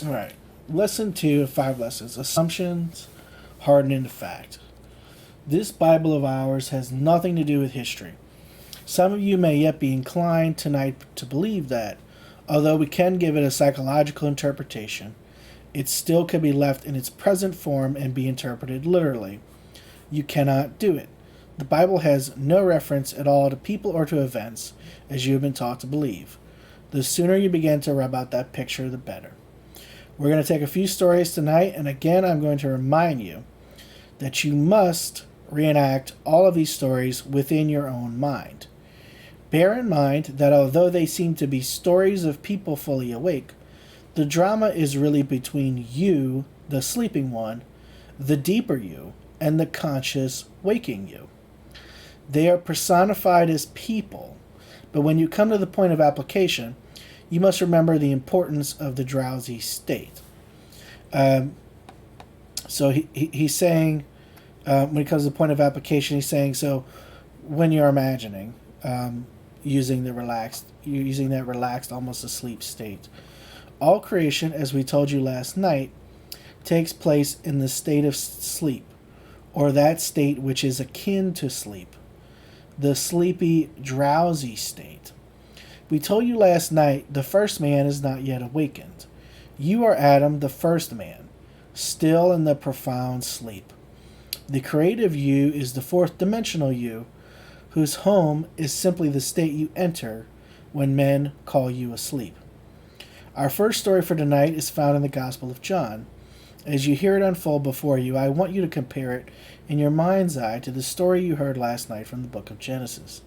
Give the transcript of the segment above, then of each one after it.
All right. Lesson 2 of 5 lessons: Assumptions Harden into Fact. This Bible of ours has nothing to do with history. Some of you may yet be inclined tonight to believe that, although we can give it a psychological interpretation, it still can be left in its present form and be interpreted literally. You cannot do it. The Bible has no reference at all to people or to events, as you have been taught to believe. The sooner you begin to rub out that picture, the better. We're going to take a few stories tonight, and again, I'm going to remind you that you must reenact all of these stories within your own mind. Bear in mind that although they seem to be stories of people fully awake, the drama is really between you, the sleeping one, the deeper you, and the conscious waking you. They are personified as people, but when you come to the point of application, you must remember the importance of the drowsy state. So he's saying, when it comes to the point of application, he's saying, so when you're imagining, using that relaxed, almost asleep state, all creation, as we told you last night, takes place in the state of sleep, or that state which is akin to sleep, the sleepy, drowsy state. We told you last night the first man is not yet awakened. You are Adam, the first man, still in the profound sleep. The creative you is the fourth dimensional you, whose home is simply the state you enter when men call you asleep. Our first story for tonight is found in the Gospel of John. As you hear it unfold before you, I want you to compare it in your mind's eye to the story you heard last night from the book of Genesis.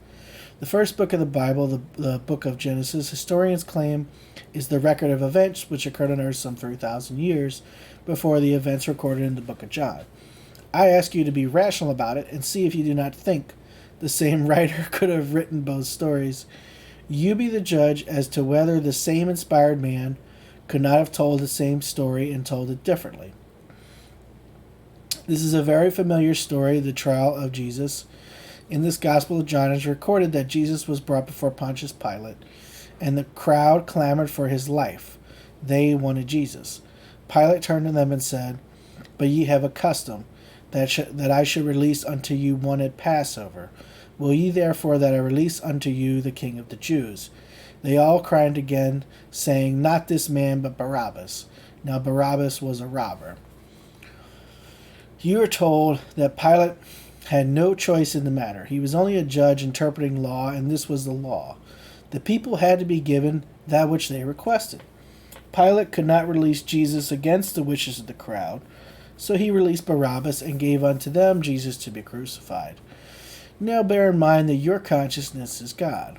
The first book of the Bible, the book of Genesis, historians claim is the record of events which occurred on earth some 3,000 years before the events recorded in the book of John. I ask you to be rational about it and see if you do not think the same writer could have written both stories. You be the judge as to whether the same inspired man could not have told the same story and told it differently. This is a very familiar story, the trial of Jesus. In this Gospel of John, it is recorded that Jesus was brought before Pontius Pilate, and the crowd clamored for his life. They wanted Jesus. Pilate turned to them and said, "But ye have a custom, that I should release unto you one at Passover. Will ye therefore that I release unto you the King of the Jews?" They all cried again, saying, "Not this man, but Barabbas." Now Barabbas was a robber. You are told that Pilate had no choice in the matter. He was only a judge interpreting law, and this was the law. The people had to be given that which they requested. Pilate could not release Jesus against the wishes of the crowd, so he released Barabbas and gave unto them Jesus to be crucified. Now bear in mind that your consciousness is God.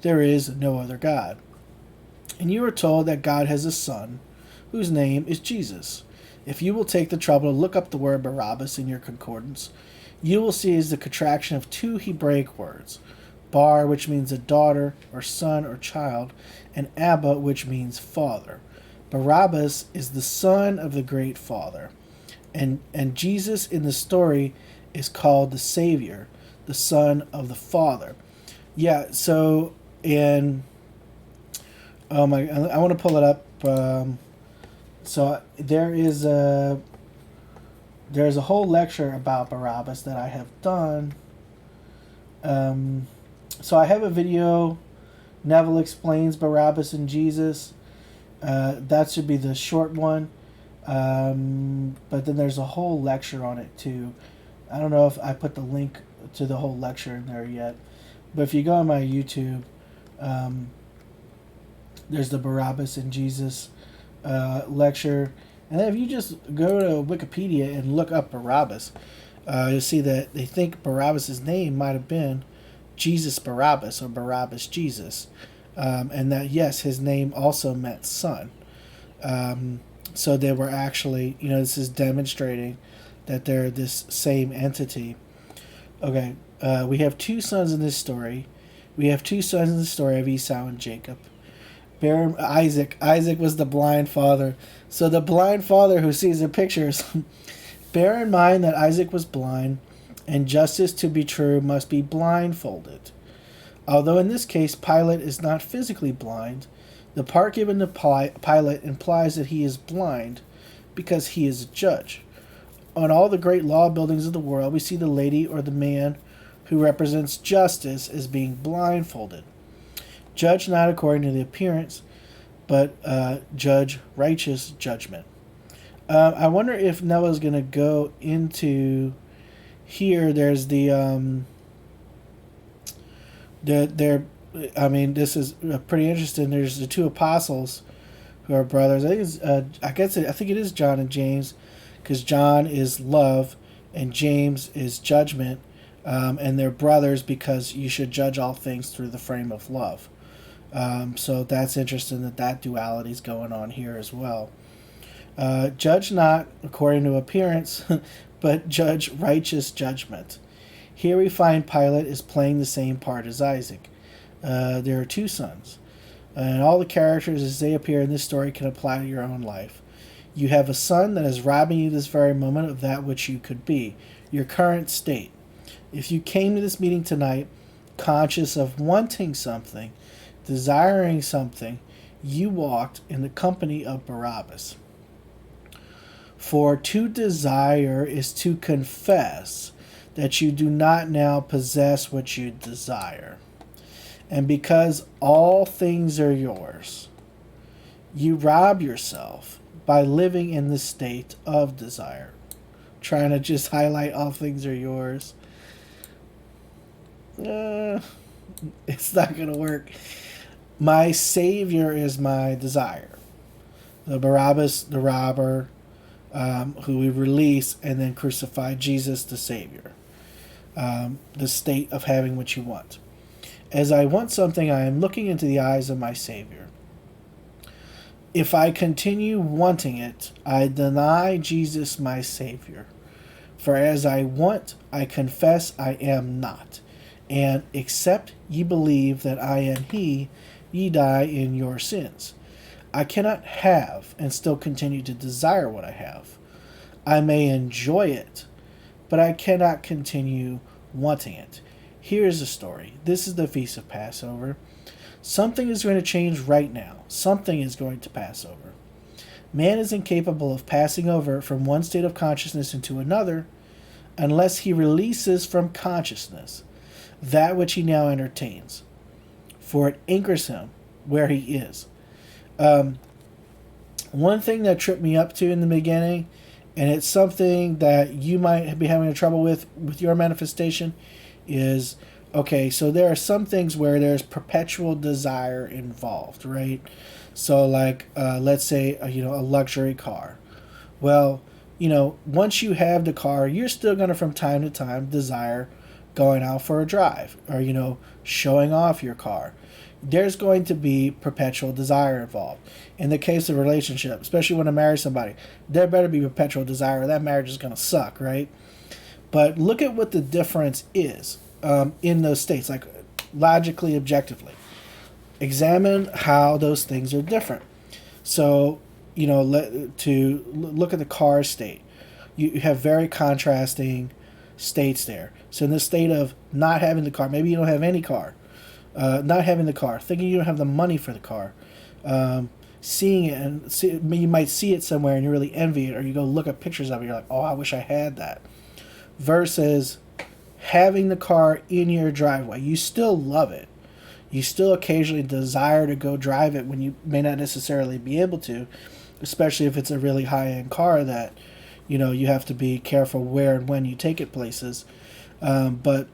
There is no other God. And you are told that God has a son, whose name is Jesus. If you will take the trouble to look up the word Barabbas in your concordance, you will see it is the contraction of two Hebraic words, bar, which means a daughter, or son, or child, and Abba, which means father. Barabbas is the son of the great father. And Jesus in the story is called the Savior, the son of the Father. Yeah, so, and, I want to pull it up. So there's a whole lecture about Barabbas that I have done. So I have a video, Neville explains Barabbas and Jesus. That should be the short one. But then there's a whole lecture on it too. I don't know if I put the link to the whole lecture in there yet. But if you go on my YouTube, there's the Barabbas and Jesus lecture. And then if you just go to Wikipedia and look up Barabbas, you'll see that they think Barabbas' name might have been Jesus Barabbas or Barabbas Jesus. And that, yes, his name also meant son. So they were actually, this is demonstrating that they're this same entity. Okay, we have two sons in this story. We have two sons in the story of Esau and Jacob. Isaac was the blind father. So the blind father who sees the pictures, bear in mind that Isaac was blind, and justice to be true must be blindfolded. Although in this case Pilate is not physically blind, The part given to Pilate implies that he is blind because he is a judge. On all the great law buildings of the world, we see the lady or the man who represents justice as being blindfolded. Judge not according to the appearance, but judge righteous judgment. I wonder if Neville's going to go into here. There's I mean, this is pretty interesting. There's the two apostles who are brothers. I think it is John and James, because John is love and James is judgment, and they're brothers because you should judge all things through the frame of love. So that's interesting that duality is going on here as well. Judge not according to appearance, but judge righteous judgment. Here we find Pilate is playing the same part as Isaac. There are two sons, and all the characters as they appear in this story can apply to your own life. You have a son that is robbing you this very moment of that which you could be, your current state. If you came to this meeting tonight conscious of wanting something, desiring something, you walked in the company of Barabbas. For to desire is to confess that you do not now possess what you desire. And because all things are yours, you rob yourself by living in the state of desire. Trying to just highlight all things are yours. It's not going to work. My Savior is my desire. The Barabbas, the robber, who we release and then crucify Jesus, the Savior. The state of having what you want. As I want something, I am looking into the eyes of my Savior. If I continue wanting it, I deny Jesus, my Savior. For as I want, I confess I am not. And except ye believe that I am he, ye die in your sins. I cannot have and still continue to desire what I have. I may enjoy it, but I cannot continue wanting it. Here's the story. This is the Feast of Passover. Something is going to change right now. Something is going to pass over. Man is incapable of passing over from one state of consciousness into another unless he releases from consciousness that which he now entertains, for it anchors him where he is. One thing that tripped me up to in the beginning, and it's something that you might be having trouble with your manifestation, is, okay, so there are some things where there's perpetual desire involved, right? So like, let's say, a luxury car. Well, once you have the car, you're still going to, from time to time, desire going out for a drive or, showing off your car. There's going to be perpetual desire involved. In the case of a relationship, especially when I marry somebody, there better be perpetual desire or that marriage is going to suck, right? But look at what the difference is in those states, like logically, objectively. Examine how those things are different. So, to look at the car state, you have very contrasting states there. So in the state of not having the car, maybe you don't have any car, not having the car, thinking you don't have the money for the car, seeing it, and you might see it somewhere and you really envy it, or you go look at pictures of it, you're like, oh, I wish I had that. Versus having the car in your driveway. You still love it. You still occasionally desire to go drive it when you may not necessarily be able to, especially if it's a really high-end car that, you have to be careful where and when you take it places. But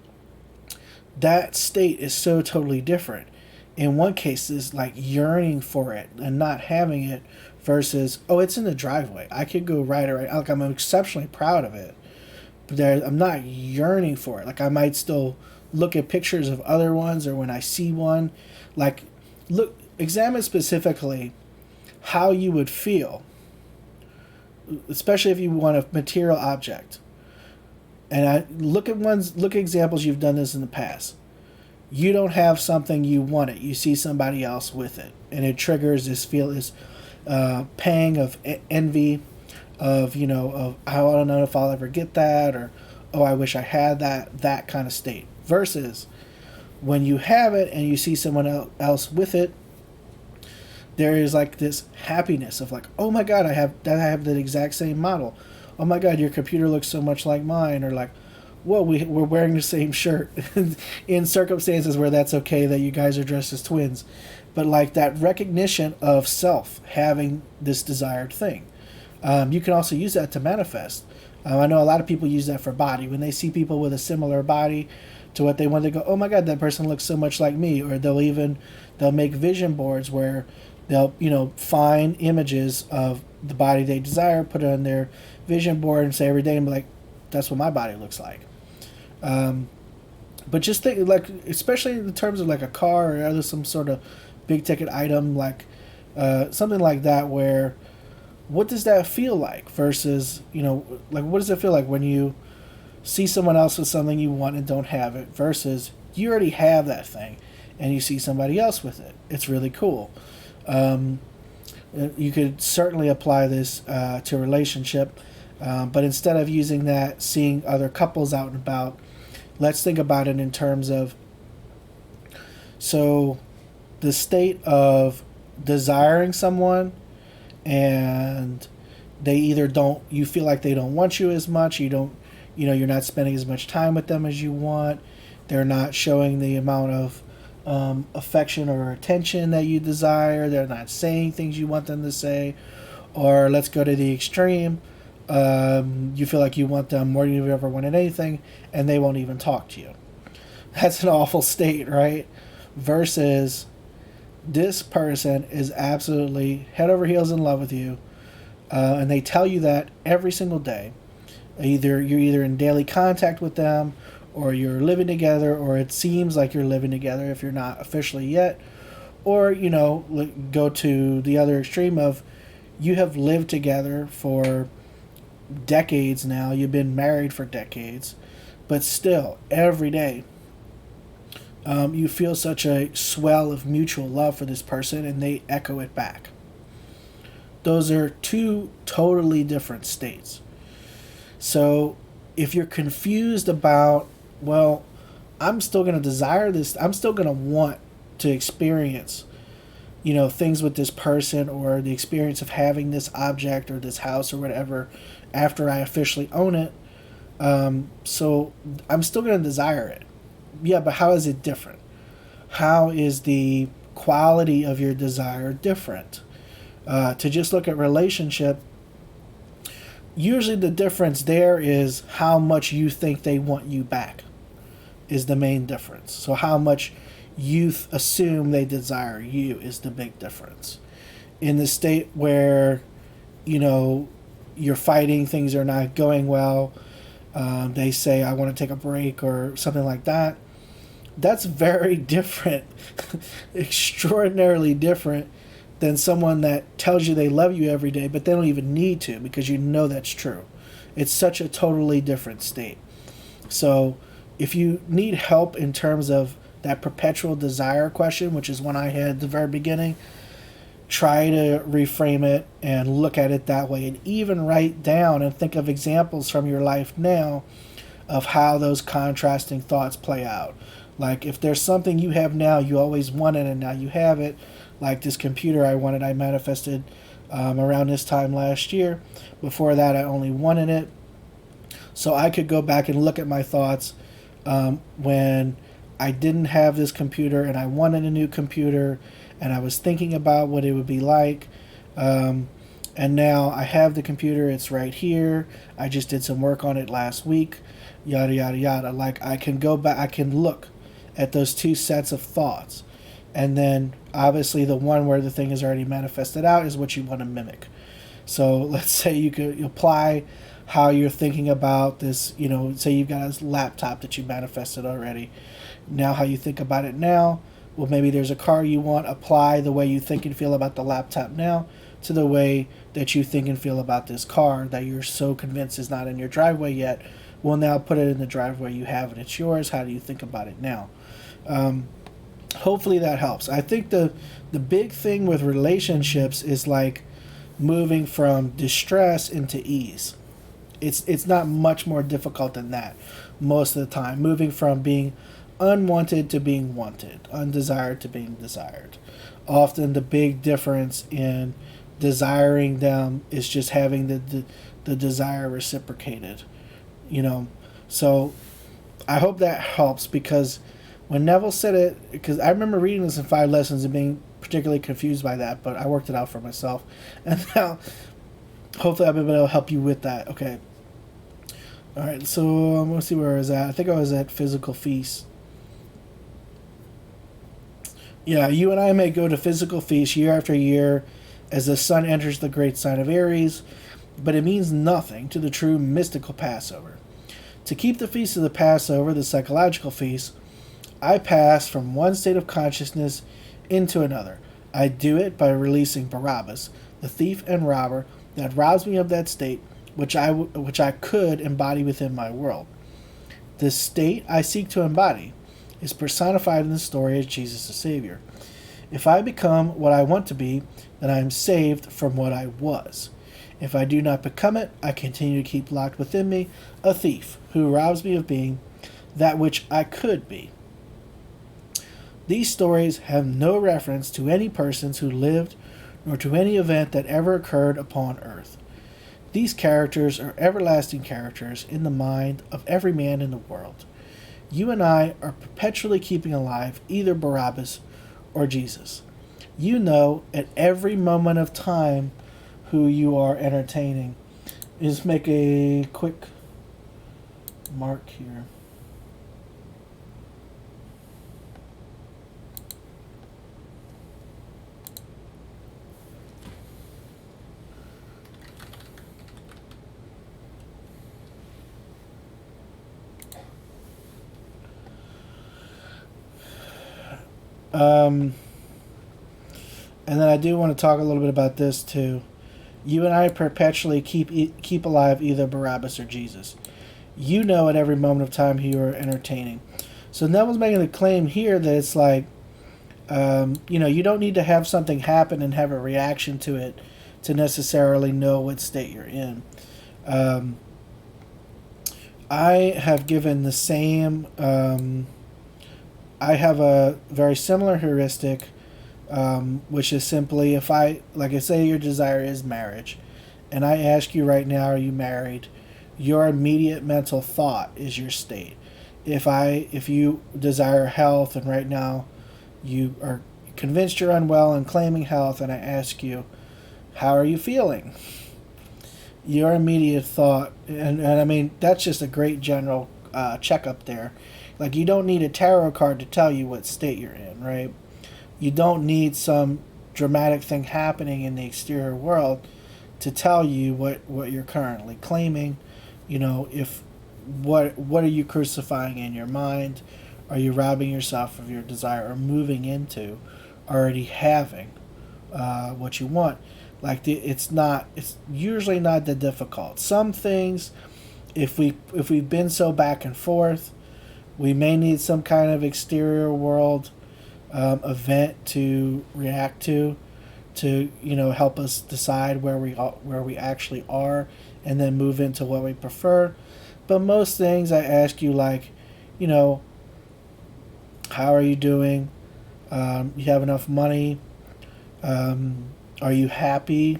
that state is so totally different. In one case, it's like yearning for it and not having it versus, oh, it's in the driveway. I could go ride it right. Like, I'm exceptionally proud of it. But I'm not yearning for it. Like, I might still look at pictures of other ones, or when I see one, like, examine specifically how you would feel, especially if you want a material object. And look at examples you've done this in the past. You don't have something, you want it. You see somebody else with it, and it triggers this pang of envy, of I don't know if I'll ever get that, or oh, I wish I had that kind of state. Versus when you have it and you see someone else with it, there is like this happiness of like, oh my god, I have the exact same model. Oh my god, your computer looks so much like mine. Or like, whoa, we're wearing the same shirt. In circumstances where that's okay, that you guys are dressed as twins. But like that recognition of self having this desired thing. You can also use that to manifest. I know a lot of people use that for body. When they see people with a similar body to what they want, they go, oh my god, that person looks so much like me. Or they'll make vision boards where they'll, find images of the body they desire, put it on their vision board, and say every day, and be like, that's what my body looks like. But just think, like, especially in terms of like a car or other some sort of big ticket item, like something like that, where what does that feel like versus, like what does it feel like when you see someone else with something you want and don't have it versus you already have that thing and you see somebody else with it. It's really cool. You could certainly apply this to a relationship, but instead of using that, seeing other couples out and about, let's think about it in terms of, so the state of desiring someone, and they either don't, you feel like they don't want you as much, you're not spending as much time with them as you want, they're not showing the amount of affection or attention that you desire, they're not saying things you want them to say, or let's go to the extreme, you feel like you want them more than you've ever wanted anything, and they won't even talk to you. That's an awful state, right? Versus this person is absolutely head over heels in love with you, and they tell you that every single day. You're either in daily contact with them, or you're living together, or it seems like you're living together if you're not officially yet, or go to the other extreme of you have lived together for decades now, you've been married for decades, but still every day you feel such a swell of mutual love for this person, and they echo it back. Those are two totally different states. So if you're confused about, well, I'm still going to desire this, I'm still going to want to experience, things with this person, or the experience of having this object or this house or whatever after I officially own it, so I'm still going to desire it. Yeah, but how is it different? How is the quality of your desire different? To just look at relationship, usually the difference there is how much you think they want you back is the main difference. So how much you assume they desire you is the big difference. In the state where, you're fighting, things are not going well, they say, I want to take a break or something like that, that's very different, extraordinarily different than someone that tells you they love you every day, but they don't even need to, because that's true. It's such a totally different state. So if you need help in terms of that perpetual desire question, which is one I had at the very beginning, try to reframe it and look at it that way, and even write down and think of examples from your life now of how those contrasting thoughts play out. Like if there's something you have now you always wanted and now you have it, like this computer I wanted, I manifested around this time last year. Before that I only wanted it. So I could go back and look at my thoughts when I didn't have this computer and I wanted a new computer, and I was thinking about what it would be like. And now I have the computer, it's right here. I just did some work on it last week, yada, yada, yada. Like I can go back, I can look at those two sets of thoughts. And then obviously the one where the thing is already manifested out is what you want to mimic. So let's say you could apply how you're thinking about this, say you've got a laptop that you manifested already. Now how you think about it now, well, maybe there's a car you want, apply the way you think and feel about the laptop now to the way that you think and feel about this car that you're so convinced is not in your driveway yet. Well, now put it in the driveway, you have it, it's yours. How do you think about it now? Hopefully that helps. I think the big thing with relationships is like moving from distress into ease. It's not much more difficult than that most of the time. Moving from being unwanted to being wanted, undesired to being desired. Often the big difference in desiring them is just having the desire reciprocated, you know. So I hope that helps, because when Neville said it, because I remember reading this in 5 Lessons and being particularly confused by that, but I worked it out for myself. And now hopefully I'll be able to help you with that. Okay. All right, so let's see where I was at. I think I was at physical feasts. Yeah, you and I may go to physical feasts year after year as the sun enters the great sign of Aries, but it means nothing to the true mystical Passover. To keep the feast of the Passover, the psychological feast, I pass from one state of consciousness into another. I do it by releasing Barabbas, the thief and robber that robs me of that state which I could embody within my world. This state I seek to embody is personified in the story as Jesus the Savior. If I become what I want to be, then I am saved from what I was. If I do not become it, I continue to keep locked within me a thief who robs me of being that which I could be. These stories have no reference to any persons who lived, nor to any event that ever occurred upon earth. These characters are everlasting characters in the mind of every man in the world. You and I are perpetually keeping alive either Barabbas or Jesus. You know at every moment of time who you are entertaining. Just make a quick mark here. And then I do want to talk a little bit about this too. You and I perpetually keep alive either Barabbas or Jesus. You know at every moment of time who you are entertaining. So Neville's making the claim here that it's like, you don't need to have something happen and have a reaction to it to necessarily know what state you're in. I have given the same... I have a very similar heuristic, which is simply if I say your desire is marriage, and I ask you right now, are you married? Your immediate mental thought is your state. If you desire health, and right now you are convinced you're unwell and claiming health, and I ask you, how are you feeling? Your immediate thought, and I mean, that's just a great general checkup there. Like, you don't need a tarot card to tell you what state you're in, right? You don't need some dramatic thing happening in the exterior world to tell you what you're currently claiming. What are you crucifying in your mind? Are you robbing yourself of your desire, or moving into already having what you want? It's usually not that difficult. Some things, if we've been so back and forth, we may need some kind of exterior world event to react to help us decide where we actually are, and then move into what we prefer. But most things I ask you, how are you doing? You have enough money? Are you happy?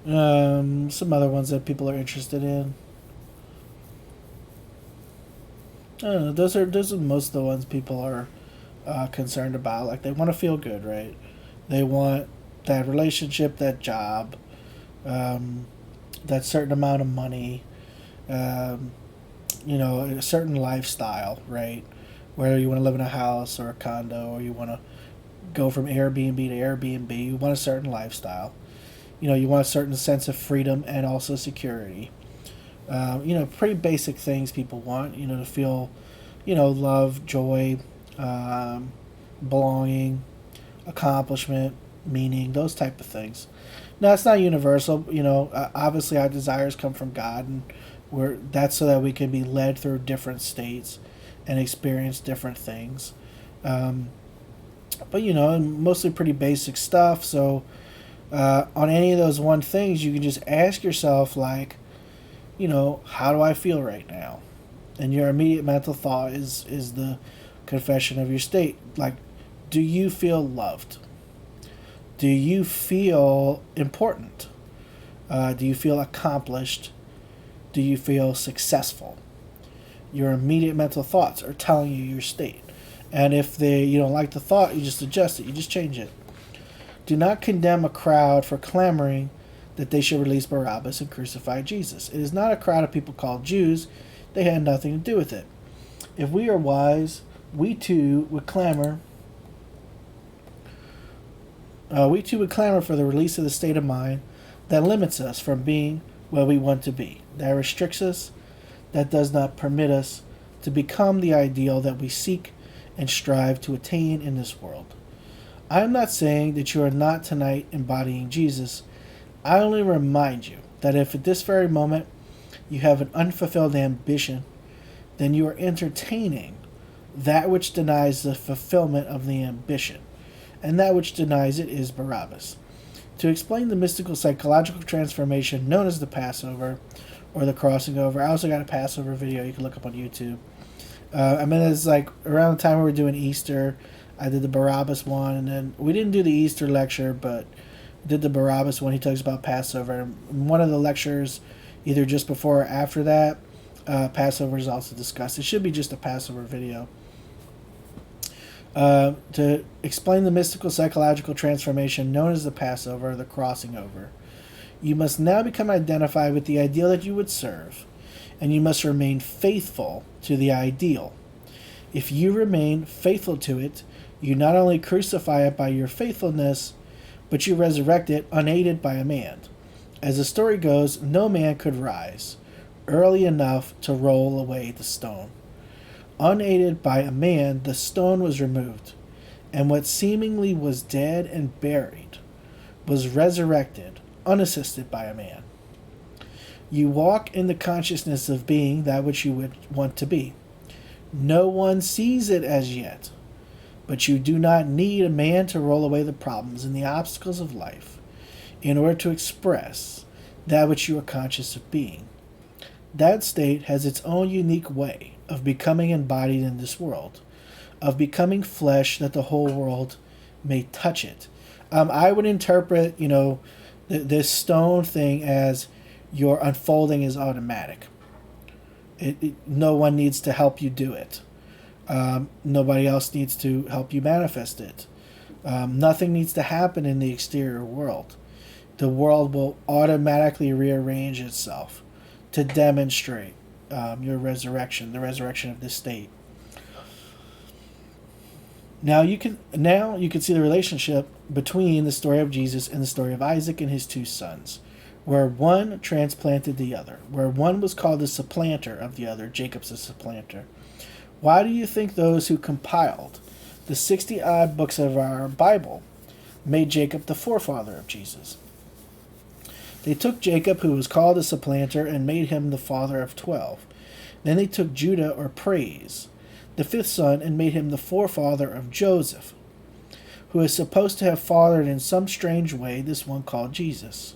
Some other ones that people are interested in. I don't know. Those are most of the ones people are concerned about. Like, they want to feel good, right? They want that relationship, that job, that certain amount of money, a certain lifestyle, right? Whether you want to live in a house or a condo, or you want to go from Airbnb to Airbnb, you want a certain lifestyle. You want a certain sense of freedom and also security. Pretty basic things people want, to feel, love, joy, belonging, accomplishment, meaning, those type of things. Now, it's not universal. Obviously our desires come from God, and that's so that we can be led through different states and experience different things. But mostly pretty basic stuff. So on any of those one things, you can just ask yourself, how do I feel right now? And your immediate mental thought is the confession of your state. Like, do you feel loved? Do you feel important? Do you feel accomplished? Do you feel successful? Your immediate mental thoughts are telling you your state. And if you don't like the thought, you just adjust it. You just change it. Do not condemn a crowd for clamoring that they should release Barabbas and crucify Jesus. It is not a crowd of people called Jews. They had nothing to do with it. If we are wise, we too would clamor. We too would clamor for the release of the state of mind that limits us from being where we want to be, that restricts us, that does not permit us to become the ideal that we seek and strive to attain in this world. I am not saying that you are not tonight embodying Jesus. I only remind you that if at this very moment you have an unfulfilled ambition, then you are entertaining that which denies the fulfillment of the ambition, and that which denies it is Barabbas. To explain the mystical psychological transformation known as the Passover or the crossing over, I also got a Passover video you can look up on YouTube. It's like around the time we were doing Easter, I did the Barabbas one, and then we didn't do the Easter lecture, but did the Barabbas one. He talks about Passover. And one of the lectures, either just before or after that, Passover is also discussed. It should be just a Passover video. To explain the mystical psychological transformation known as the Passover, the crossing over, you must now become identified with the ideal that you would serve, and you must remain faithful to the ideal. If you remain faithful to it, you not only crucify it by your faithfulness, but you resurrect it unaided by a man. As the story goes, no man could rise early enough to roll away the stone. Unaided by a man, the stone was removed, and what seemingly was dead and buried was resurrected, unassisted by a man. You walk in the consciousness of being that which you would want to be. No one sees it as yet, but you do not need a man to roll away the problems and the obstacles of life in order to express that which you are conscious of being. That state has its own unique way of becoming embodied in this world, of becoming flesh that the whole world may touch it. I would interpret, this stone thing as your unfolding is automatic. No one needs to help you do it. Nobody else needs to help you manifest it. Nothing needs to happen in the exterior world. The world will automatically rearrange itself to demonstrate your resurrection, the resurrection of this state. Now you can see the relationship between the story of Jesus and the story of Isaac and his two sons, where one transplanted the other, where one was called the supplanter of the other. Jacob's a supplanter. Why do you think those who compiled the 60-odd books of our Bible made Jacob the forefather of Jesus? They took Jacob, who was called a supplanter, and made him the father of 12. Then they took Judah, or praise, the fifth son, and made him the forefather of Joseph, who is supposed to have fathered in some strange way this one called Jesus.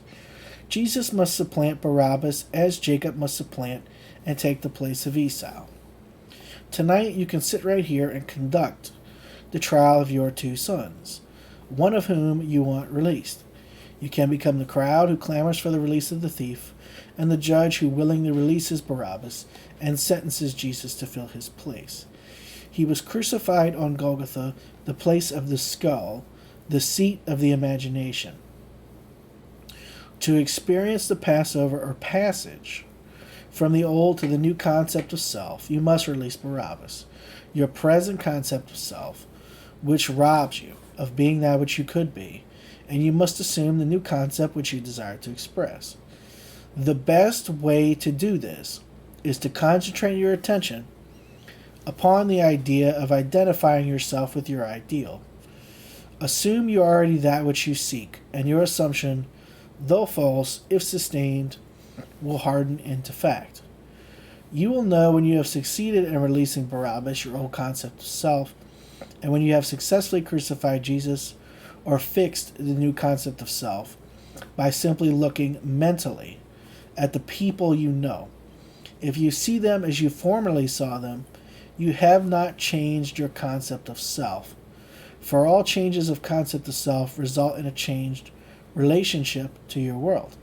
Jesus must supplant Barabbas as Jacob must supplant and take the place of Esau. Tonight you can sit right here and conduct the trial of your two sons, one of whom you want released. You can become the crowd who clamors for the release of the thief, and the judge who willingly releases Barabbas and sentences Jesus to fill his place. He was crucified on Golgotha, the place of the skull, the seat of the imagination. To experience the Passover or passage from the old to the new concept of self, you must release Barabbas, your present concept of self, which robs you of being that which you could be, and you must assume the new concept which you desire to express. The best way to do this is to concentrate your attention upon the idea of identifying yourself with your ideal. Assume you are already that which you seek, and your assumption, though false, if sustained, will harden into fact. You will know when you have succeeded in releasing Barabbas, your old concept of self, and when you have successfully crucified Jesus, or fixed the new concept of self, by simply looking mentally at the people you know. If you see them as you formerly saw them, you have not changed your concept of self. For all changes of concept of self result in a changed relationship to your world.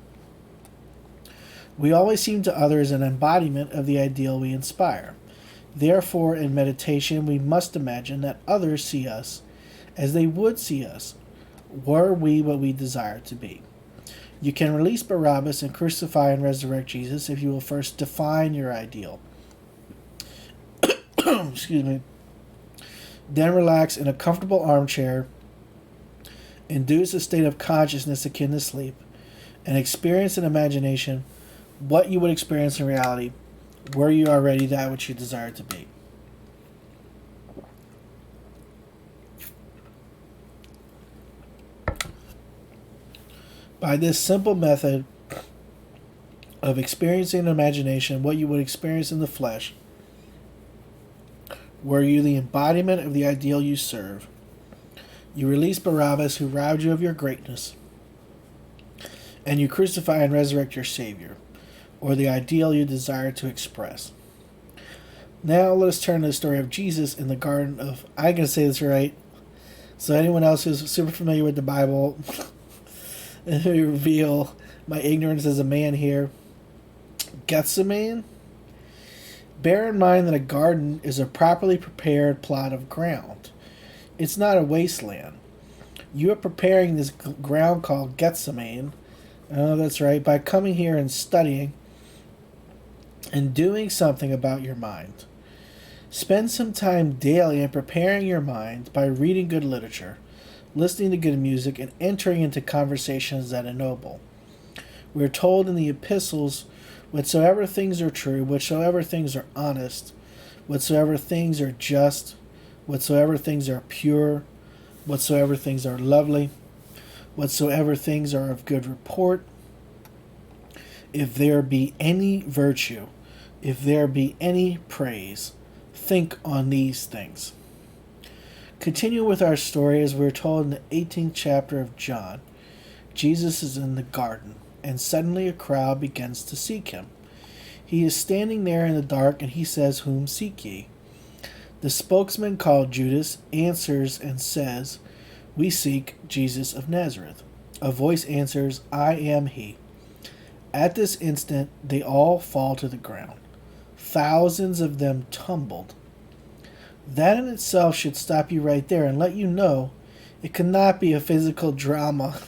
We always seem to others an embodiment of the ideal we inspire. Therefore, in meditation, we must imagine that others see us as they would see us, were we what we desire to be. You can release Barabbas and crucify and resurrect Jesus if you will first define your ideal. Excuse me. Then relax in a comfortable armchair, induce a state of consciousness akin to sleep, and experience in imagination what you would experience in reality were you already that which you desire to be. By this simple method of experiencing in imagination what you would experience in the flesh, were you the embodiment of the ideal you serve, you release Barabbas who robbed you of your greatness, and you crucify and resurrect your Savior, or the ideal you desire to express. Now let us turn to the story of Jesus in the Garden of, I can say this right, so anyone else who's super familiar with the Bible, let me reveal my ignorance as a man here. Gethsemane? Bear in mind that a garden is a properly prepared plot of ground. It's not a wasteland. You are preparing this ground called Gethsemane, oh, that's right, by coming here and studying and doing something about your mind. Spend some time daily in preparing your mind by reading good literature, listening to good music, and entering into conversations that ennoble. We are told in the epistles, whatsoever things are true, whatsoever things are honest, whatsoever things are just, whatsoever things are pure, whatsoever things are lovely, whatsoever things are of good report, if there be any virtue, if there be any praise, think on these things. Continue with our story as we're told in the 18th chapter of John. Jesus is in the garden, and suddenly a crowd begins to seek him. He is standing there in the dark, and he says, "Whom seek ye?" The spokesman called Judas answers and says, "We seek Jesus of Nazareth." A voice answers, "I am he." At this instant, they all fall to the ground. Thousands of them tumbled. That in itself should stop you right there and let you know it cannot be a physical drama,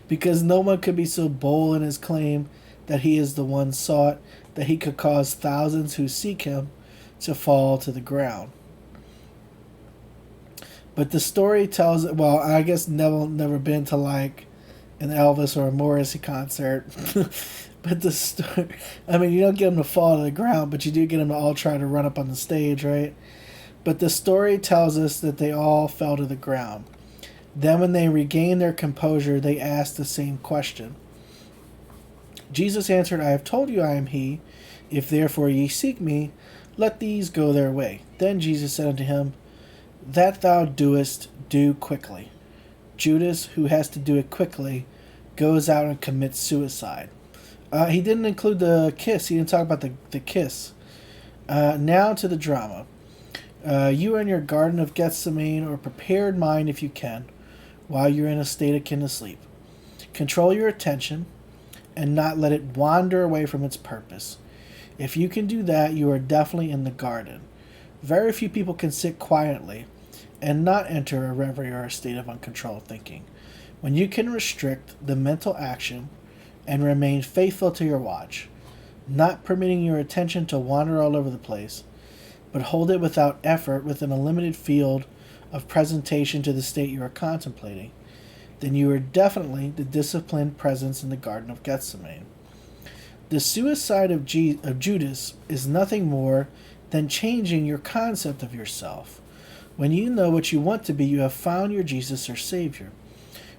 because no one could be so bold in his claim that he is the one sought, that he could cause thousands who seek him to fall to the ground. But the story tells, well, I guess Neville never been to like an Elvis or a Morrissey concert. But the story, I mean, you don't get them to fall to the ground, but you do get them to all try to run up on the stage, right? But the story tells us that they all fell to the ground. Then when they regained their composure, they asked the same question. Jesus answered, "I have told you I am he. If therefore ye seek me, let these go their way." Then Jesus said unto him, "That thou doest, do quickly." Judas, who has to do it quickly, goes out and commits suicide. He didn't include the kiss. He didn't talk about the kiss. Now to the drama. You are in your garden of Gethsemane, or prepared mind if you can, while you're in a state akin to sleep. Control your attention and not let it wander away from its purpose. If you can do that, you are definitely in the garden. Very few people can sit quietly and not enter a reverie or a state of uncontrolled thinking. When you can restrict the mental action and remain faithful to your watch, not permitting your attention to wander all over the place, but hold it without effort within a limited field of presentation to the state you are contemplating, then you are definitely the disciplined presence in the Garden of Gethsemane. The suicide of Judas is nothing more than changing your concept of yourself. When you know what you want to be, you have found your Jesus or Savior.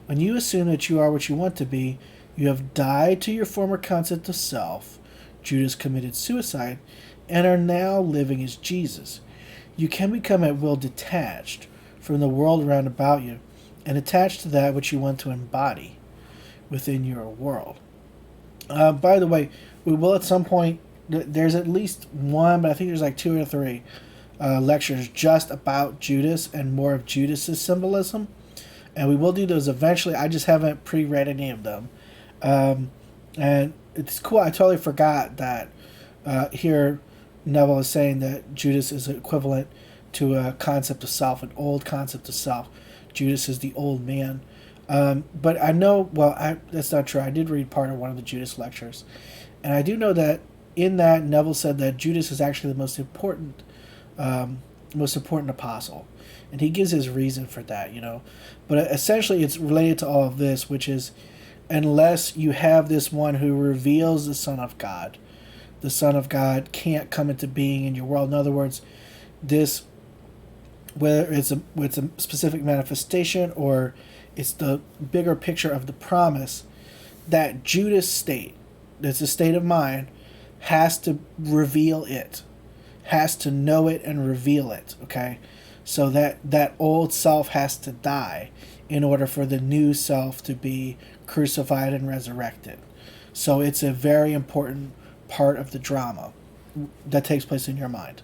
When you assume that you are what you want to be, you have died to your former concept of self. Judas committed suicide and are now living as Jesus. You can become at will detached from the world around about you and attached to that which you want to embody within your world. By the way, we will at some point there's at least one, but I think there's like two or three lectures just about Judas and more of Judas's symbolism, and we will do those eventually. I just haven't pre-read any of them, and it's cool. I totally forgot that here Neville is saying that Judas is equivalent to a concept of self, an old concept of self. Judas is the old man. But I know, that's not true. I did read part of one of the Judas lectures. And I do know that in that, Neville said that Judas is actually the most important apostle. And he gives his reason for that, But essentially it's related to all of this, which is unless you have this one who reveals the Son of God can't come into being in your world. In other words, this, whether it's a specific manifestation or it's the bigger picture of the promise, that Judas state, that's a state of mind, has to reveal it, has to know it and reveal it, okay? So that old self has to die in order for the new self to be crucified and resurrected. So it's a very important part of the drama that takes place in your mind.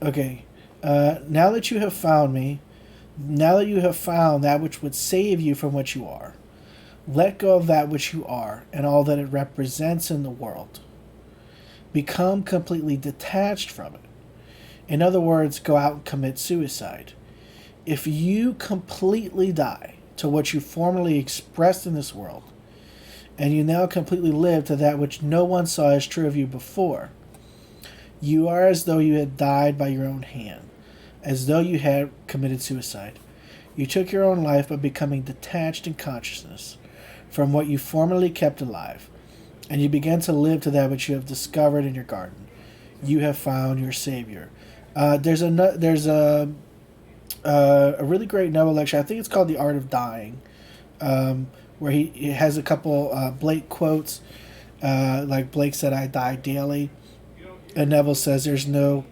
Okay, now that you have found me, now that you have found that which would save you from what you are, let go of that which you are and all that it represents in the world. Become completely detached from it. In other words, go out and commit suicide. If you completely die to what you formerly expressed in this world, and you now completely live to that which no one saw as true of you before, you are as though you had died by your own hand, as though you had committed suicide. You took your own life by becoming detached in consciousness from what you formerly kept alive, and you began to live to that which you have discovered in your garden. You have found your Savior. There's a really great Neville lecture. I think it's called The Art of Dying, where he has a couple Blake quotes, like Blake said, "I die daily," and Neville says there's no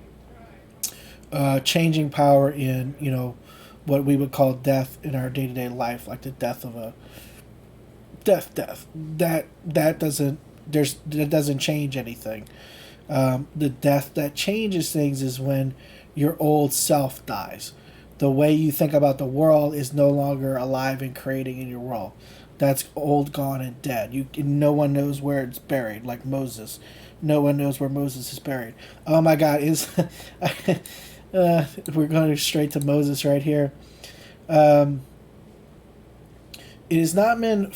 changing power in what we would call death in our day-to-day life, like the death of a death. That doesn't change anything. The death that changes things is when your old self dies. The way you think about the world is no longer alive and creating in your world. That's old, gone, and dead. No one knows where it's buried, like Moses. No one knows where Moses is buried. Oh my God, we're going straight to Moses right here. It is not men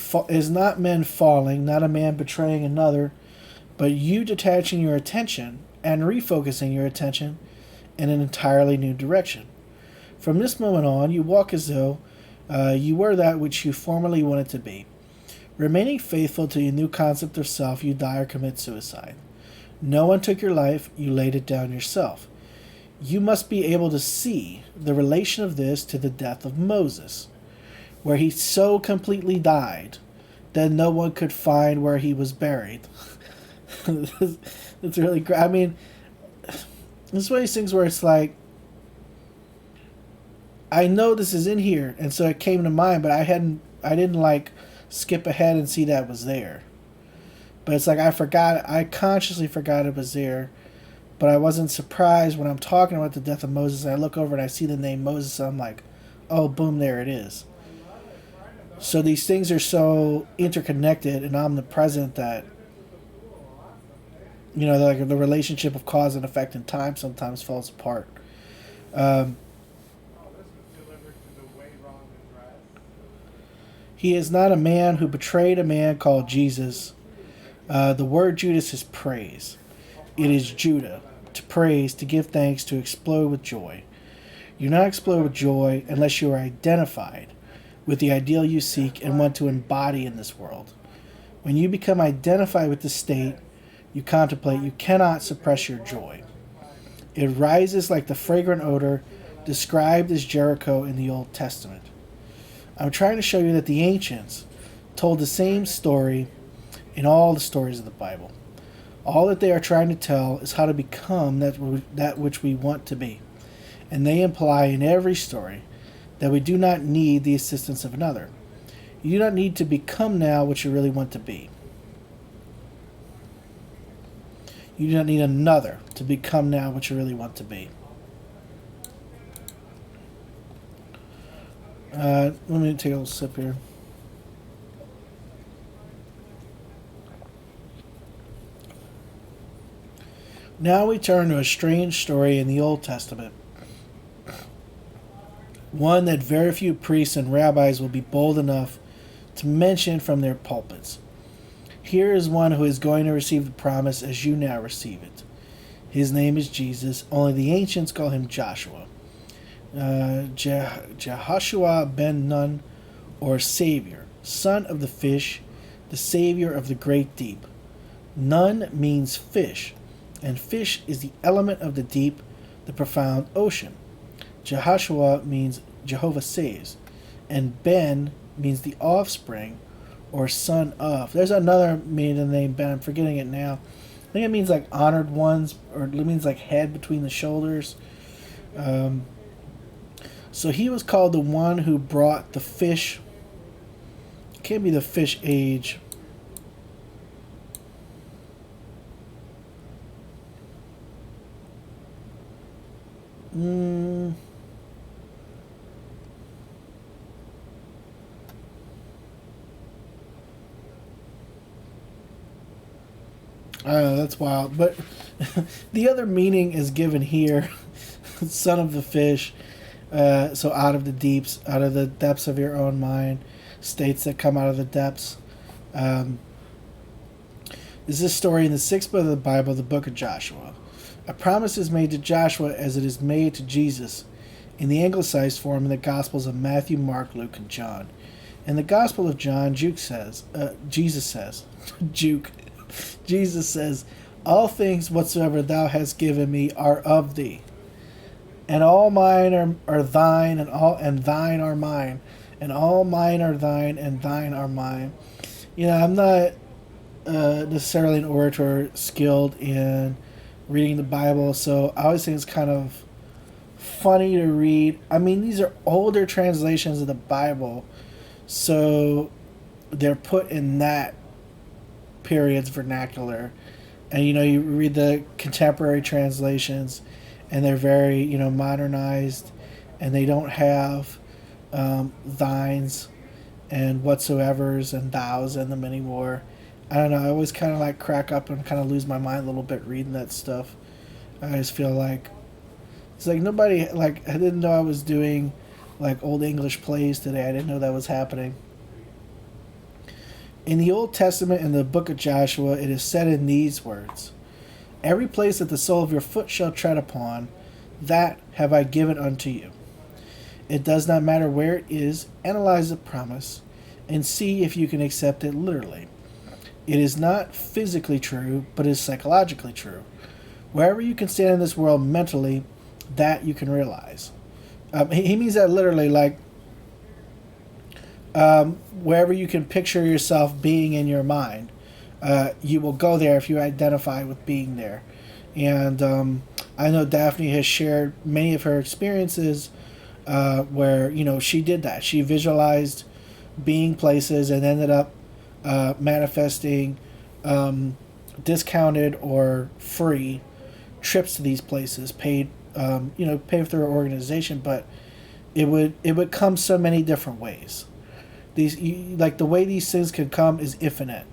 falling, not a man betraying another, but you detaching your attention and refocusing your attention in an entirely new direction. From this moment on, you walk as though you were that which you formerly wanted to be. Remaining faithful to your new concept of self, you die or commit suicide. No one took your life, you laid it down yourself. You must be able to see the relation of this to the death of Moses, where he so completely died that no one could find where he was buried. It's really great. I mean, it's one of these things where it's like, I know this is in here, and so it came to mind, but I didn't like skip ahead and see that it was there. But it's like I consciously forgot it was there, but I wasn't surprised when I'm talking about the death of Moses, and I look over and I see the name Moses, and I'm like, oh, boom, there it is. So these things are so interconnected and omnipresent that, like the relationship of cause and effect in time sometimes falls apart. He is not a man who betrayed a man called Jesus. The word Judas is praise. It is Judah, to praise, to give thanks, to explode with joy. You not explode with joy unless you are identified with the ideal you seek and want to embody in this world. When you become identified with the state you contemplate, you cannot suppress your joy. It rises like the fragrant odor described as Jericho in the Old Testament. I'm trying to show you that the ancients told the same story in all the stories of the Bible. All that they are trying to tell is how to become that which we want to be. And they imply in every story that we do not need the assistance of another. You do not need to become now what you really want to be. You do not need another to become now what you really want to be. Let me take a little sip here. Now we turn to a strange story in the Old Testament. One that very few priests and rabbis will be bold enough to mention from their pulpits. Here is one who is going to receive the promise as you now receive it. His name is Jesus, only the ancients call him Joshua. Jehoshua ben Nun, or Savior, son of the fish, the Savior of the great deep. Nun means fish, and fish is the element of the deep, the profound ocean. Jehoshua means Jehovah saves, and Ben means the offspring or son of. There's another meaning of the name Ben, I'm forgetting it now. I think it means like honored ones, or it means like head between the shoulders. So he was called the one who brought the fish. It can't be the fish age. I don't know, that's wild. But the other meaning is given here. Son of the fish. So out of the deeps, out of the depths of your own mind. States that come out of the depths. Is this story in the 6th book of the Bible, the book of Joshua. A promise is made to Joshua as it is made to Jesus in the anglicized form in the Gospels of Matthew, Mark, Luke, and John. In the Gospel of John, Jesus says, Jesus says, all things whatsoever thou hast given me are of thee, and all mine are thine, and thine are mine, and all mine are thine, and thine are mine. You know, I'm not necessarily an orator skilled in reading the Bible, so I always think it's kind of funny to read. I mean, these are older translations of the Bible, so they're put in that period's vernacular. And, you know, you read the contemporary translations, and they're very, you know, modernized, and they don't have thines and whatsoevers and thous in them anymore. I don't know, I always kind of like crack up and kind of lose my mind a little bit reading that stuff. I just feel like it's like nobody, like, I didn't know I was doing like Old English plays today. I didn't know that was happening. In the Old Testament, in the book of Joshua, it is said in these words, every place that the sole of your foot shall tread upon, that have I given unto you. It does not matter where it is, analyze the promise, and see if you can accept it literally. It is not physically true, but is psychologically true. Wherever you can stand in this world mentally, that you can realize. He means that literally, like, wherever you can picture yourself being in your mind, you will go there if you identify with being there. And I know Daphne has shared many of her experiences where, you know, she did that. She visualized being places and ended up manifesting discounted or free trips to these places, paid paid through her organization, but it would come so many different ways. Like the way these things can come is infinite,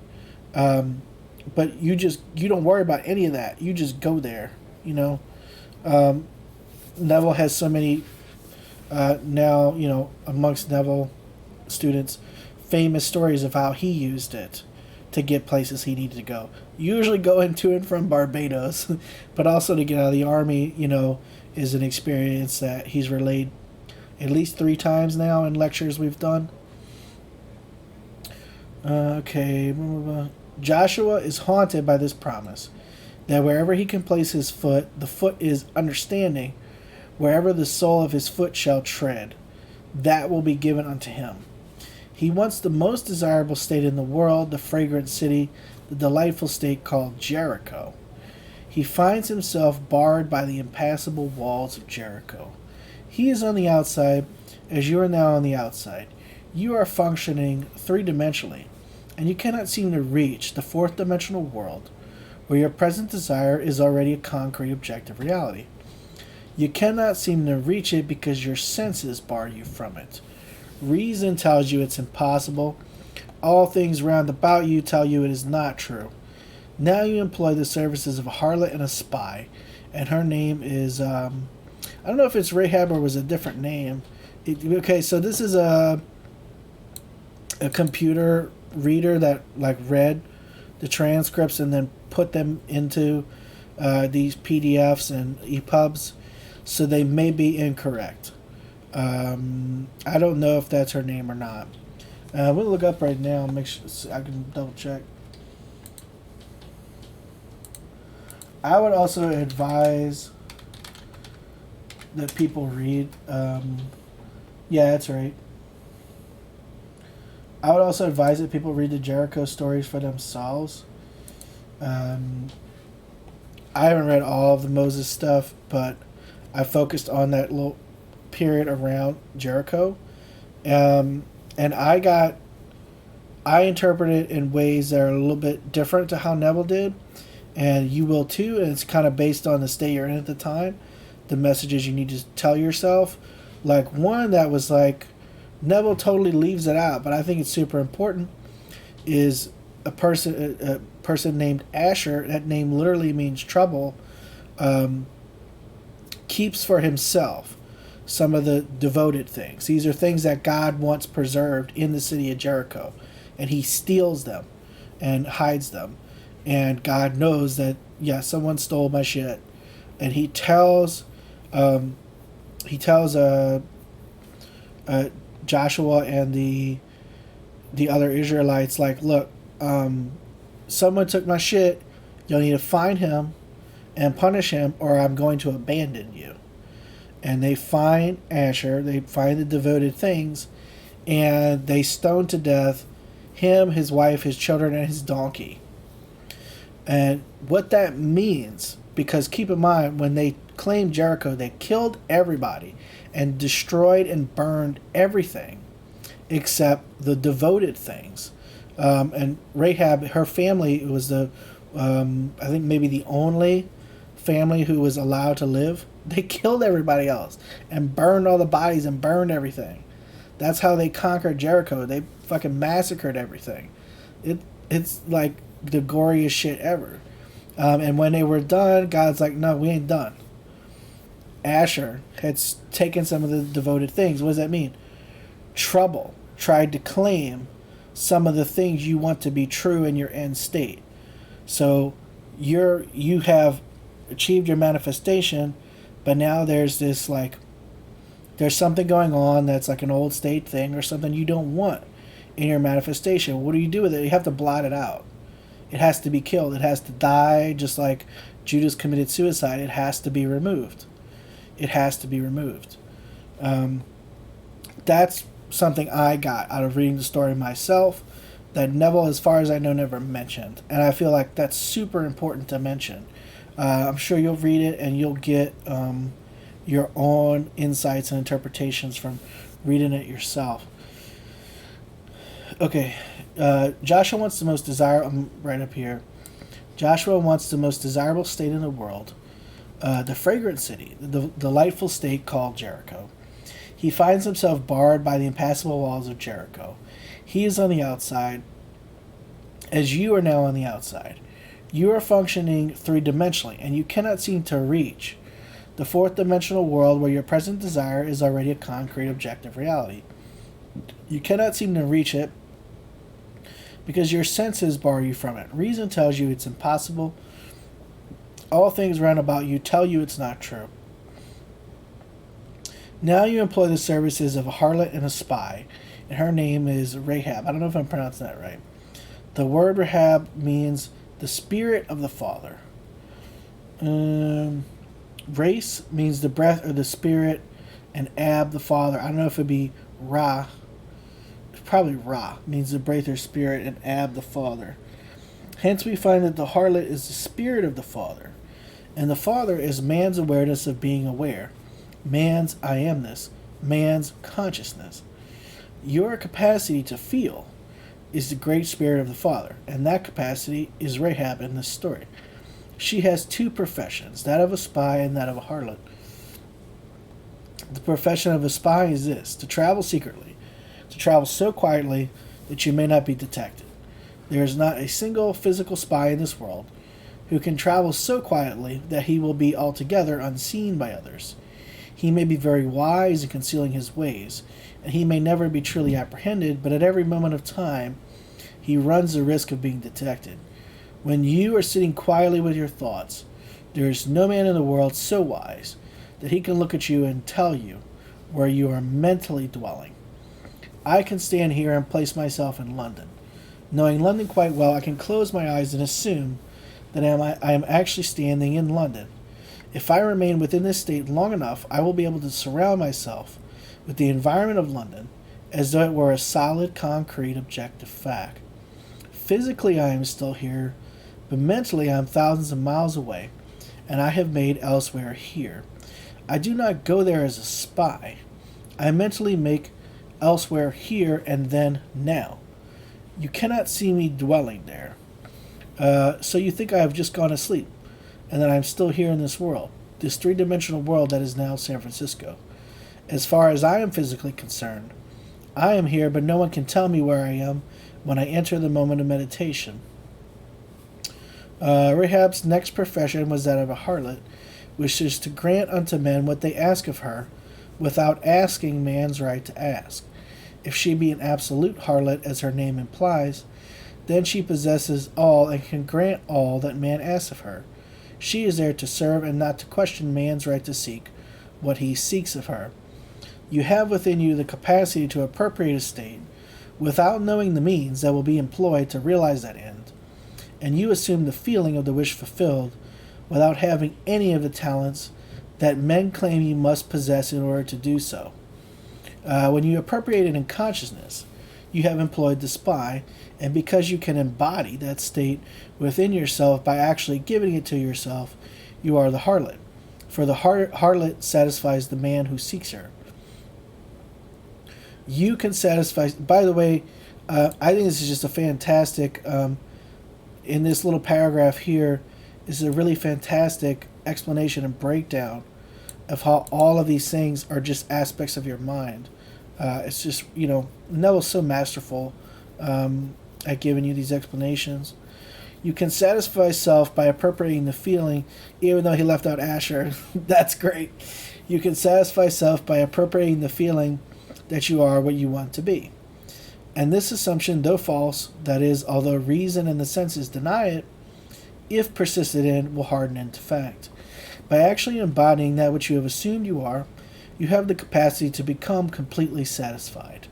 but you don't worry about any of that. You just go there, you know. Neville has so many now, you know, amongst Neville students, famous stories of how he used it to get places he needed to go. Usually going to and from Barbados, but also to get out of the Army, you know, is an experience that he's relayed at least 3 times now in lectures we've done. Okay. Joshua is haunted by this promise that wherever he can place his foot, the foot is understanding, wherever the sole of his foot shall tread, that will be given unto him. He wants the most desirable state in the world, the fragrant city, the delightful state called Jericho. He finds himself barred by the impassable walls of Jericho. He is on the outside, as you are now on the outside. You are functioning 3-dimensionally, and you cannot seem to reach the 4th-dimensional world, where your present desire is already a concrete objective reality. You cannot seem to reach it because your senses bar you from it. Reason tells you it's impossible. All things round about you tell you it is not true. Now you employ the services of a harlot and a spy, and her name is, I don't know if it's Rahab or was a different name. Okay, so this is a computer reader that like read the transcripts and then put them into these PDFs and EPUBs, so they may be incorrect. I don't know if that's her name or not. We'll look up right now and make sure I can double check. I would also advise that people read. Yeah, that's right. I would also advise that people read the Jericho stories for themselves. I haven't read all of the Moses stuff, but I focused on that little period around Jericho. And I interpret it in ways that are a little bit different to how Neville did. And you will too, and it's kind of based on the state you're in at the time, the messages you need to tell yourself. Like one that was like, Neville totally leaves it out, but I think it's super important, is a person named Asher, that name literally means trouble, keeps for himself some of the devoted things. These are things that God wants preserved in the city of Jericho, and he steals them and hides them. And God knows that, yeah, someone stole my shit. And he tells Joshua and the other Israelites, like, look, someone took my shit. You'll need to find him and punish him, or I'm going to abandon you. And they find Asher, they find the devoted things, and they stone to death him, his wife, his children, and his donkey. And what that means, because keep in mind, when they claimed Jericho, they killed everybody and destroyed and burned everything except the devoted things. And Rahab, her family was I think maybe the only family who was allowed to live. They killed everybody else and burned all the bodies and burned everything. That's how they conquered Jericho. They fucking massacred everything. It's like the goriest shit ever. And when they were done, God's like, no, we ain't done. Asher had taken some of the devoted things. What does that mean? Trouble tried to claim some of the things you want to be true in your end state. So you have achieved your manifestation, but now there's this like, there's something going on that's like an old state thing or something you don't want in your manifestation. What do you do with it? You have to blot it out. It has to be killed. It has to die, just like Judas committed suicide. It has to be removed. It has to be removed. That's something I got out of reading the story myself that Neville, as far as I know, never mentioned. And I feel like that's super important to mention. I'm sure you'll read it and you'll get your own insights and interpretations from reading it yourself. Okay, Joshua wants the most desirable. I'm right up here. Joshua wants the most desirable state in the world, the fragrant city, the delightful state called Jericho. He finds himself barred by the impassable walls of Jericho. He is on the outside, as you are now on the outside. You are functioning three-dimensionally, and you cannot seem to reach the fourth-dimensional world where your present desire is already a concrete objective reality. You cannot seem to reach it because your senses bar you from it. Reason tells you it's impossible. All things round about you tell you it's not true. Now you employ the services of a harlot and a spy, and her name is Rahab. I don't know if I'm pronouncing that right. The word Rahab means the spirit of the Father. Race means the breath or the spirit, and Ab, the Father. I don't know if it'd be Ra. It's probably Ra, means the breath or spirit, and Ab, the Father. Hence we find that the harlot is the spirit of the Father, and the Father is man's awareness of being aware, man's I amness, man's consciousness. Your capacity to feel is the great spirit of the Father, and that capacity is Rahab in this story. She has two professions, that of a spy and that of a harlot. The profession of a spy is this: to travel secretly, to travel so quietly that you may not be detected. There is not a single physical spy in this world who can travel so quietly that he will be altogether unseen by others. He may be very wise in concealing his ways, and he may never be truly apprehended, but at every moment of time he runs the risk of being detected. When you are sitting quietly with your thoughts, there is no man in the world so wise that he can look at you and tell you where you are mentally dwelling. I can stand here and place myself in London. Knowing London quite well, I can close my eyes and assume that I am actually standing in London. If I remain within this state long enough, I will be able to surround myself with the environment of London as though it were a solid, concrete, objective fact. Physically, I am still here, but mentally I am thousands of miles away, and I have made elsewhere here. I do not go there as a spy. I mentally make elsewhere here and then now. You cannot see me dwelling there. So you think I have just gone to sleep, and that I am still here in this world, this three-dimensional world that is now San Francisco. As far as I am physically concerned, I am here, but no one can tell me where I am when I enter the moment of meditation. Rahab's next profession was that of a harlot, which is to grant unto men what they ask of her, without asking man's right to ask. If she be an absolute harlot, as her name implies, then she possesses all and can grant all that man asks of her. She is there to serve and not to question man's right to seek what he seeks of her. You have within you the capacity to appropriate a state without knowing the means that will be employed to realize that end, and you assume the feeling of the wish fulfilled without having any of the talents that men claim you must possess in order to do so. When you appropriate it in consciousness, you have employed the spy, and because you can embody that state within yourself by actually giving it to yourself, you are the harlot. For the harlot satisfies the man who seeks her. You can satisfy... By the way, I think this is just a fantastic... in this little paragraph here, is a really fantastic explanation and breakdown of how all of these things are just aspects of your mind. It's just, Neville's so masterful at giving you these explanations. You can satisfy self by appropriating the feeling, even though he left out Asher. That's great. You can satisfy self by appropriating the feeling that you are what you want to be. And this assumption, though false, that is, although reason and the senses deny it, if persisted in, will harden into fact. By actually embodying that which you have assumed you are, you have the capacity to become completely satisfied.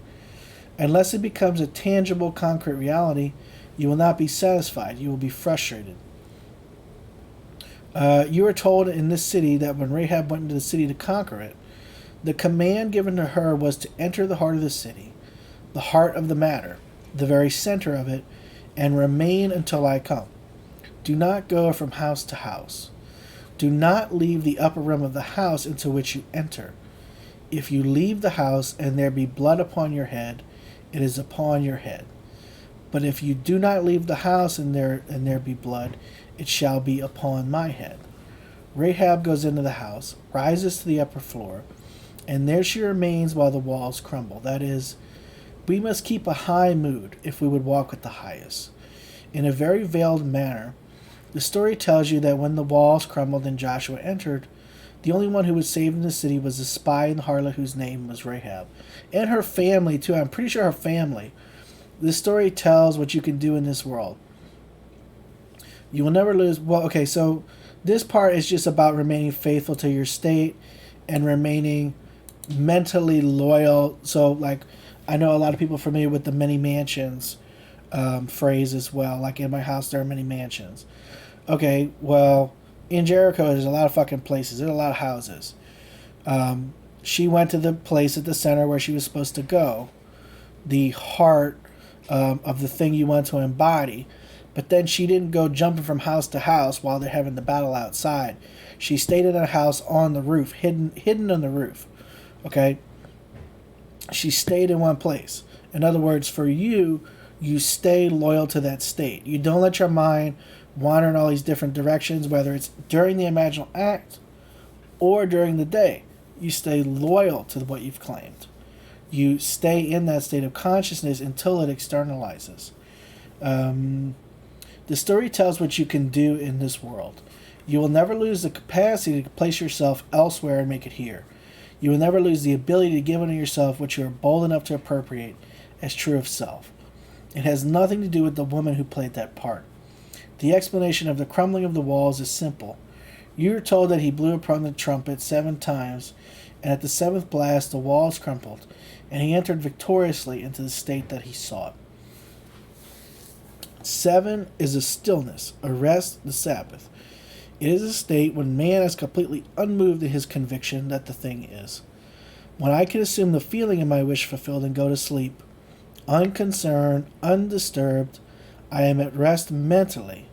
Unless it becomes a tangible, concrete reality, you will not be satisfied. You will be frustrated. You are told in this city that when Rahab went into the city to conquer it, the command given to her was to enter the heart of the city, the heart of the matter, the very center of it, and remain until I come. Do not go from house to house. Do not leave the upper room of the house into which you enter. If you leave the house and there be blood upon your head, it is upon your head. But if you do not leave the house and there be blood, it shall be upon my head. Rahab goes into the house, rises to the upper floor, and there she remains while the walls crumble. That is, we must keep a high mood if we would walk with the highest. In a very veiled manner, the story tells you that when the walls crumbled and Joshua entered, the only one who was saved in the city was the spy and harlot whose name was Rahab. And her family, too. I'm pretty sure her family. This story tells what you can do in this world. You will never lose... Well, okay, so this part is just about remaining faithful to your state and remaining mentally loyal. So, I know a lot of people are familiar with the many mansions phrase as well. Like, in my house, there are many mansions. Okay, well, in Jericho, there's a lot of fucking places. There's a lot of houses. She went to the place at the center where she was supposed to go. The heart of the thing you want to embody. But then she didn't go jumping from house to house while they're having the battle outside. She stayed in a house on the roof, hidden on the roof. Okay? She stayed in one place. In other words, for you, you stay loyal to that state. You don't let your mind wander in all these different directions, whether it's during the imaginal act or during the day. You stay loyal to what you've claimed. You stay in that state of consciousness until it externalizes. The story tells what you can do in this world. You will never lose the capacity to place yourself elsewhere and make it here. You will never lose the ability to give unto yourself what you are bold enough to appropriate as true of self. It has nothing to do with the woman who played that part. The explanation of the crumbling of the walls is simple. You are told that he blew upon the trumpet 7 times, and at the 7th blast the walls crumpled, and he entered victoriously into the state that he sought. 7 is a stillness, a rest, the Sabbath. It is a state when man is completely unmoved in his conviction that the thing is. When I can assume the feeling of my wish fulfilled and go to sleep, unconcerned, undisturbed, I am at rest mentally,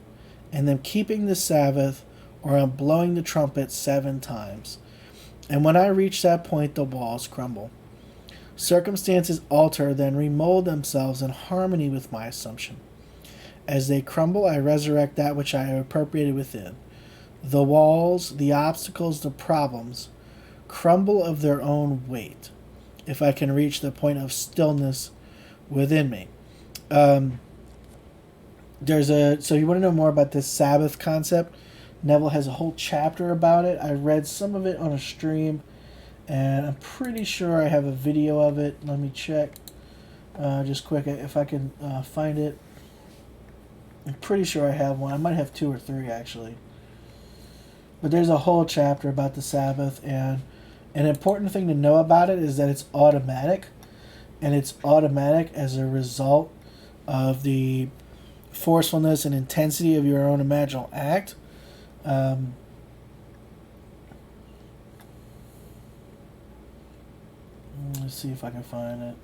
and am keeping the Sabbath, or am blowing the trumpet 7 times. And when I reach that point, the walls crumble. Circumstances alter, then remold themselves in harmony with my assumption. As they crumble, I resurrect that which I have appropriated within. The walls, the obstacles, the problems crumble of their own weight, if I can reach the point of stillness within me. So you want to know more about this Sabbath concept? Neville has a whole chapter about it. I read some of it on a stream, and I'm pretty sure I have a video of it. Let me check just quick if I can find it. I'm pretty sure I have one. I might have 2 or 3 actually. But there's a whole chapter about the Sabbath, and an important thing to know about it is that it's automatic, and it's automatic as a result of the forcefulness and intensity of your own imaginal act. Let's see if I can find it.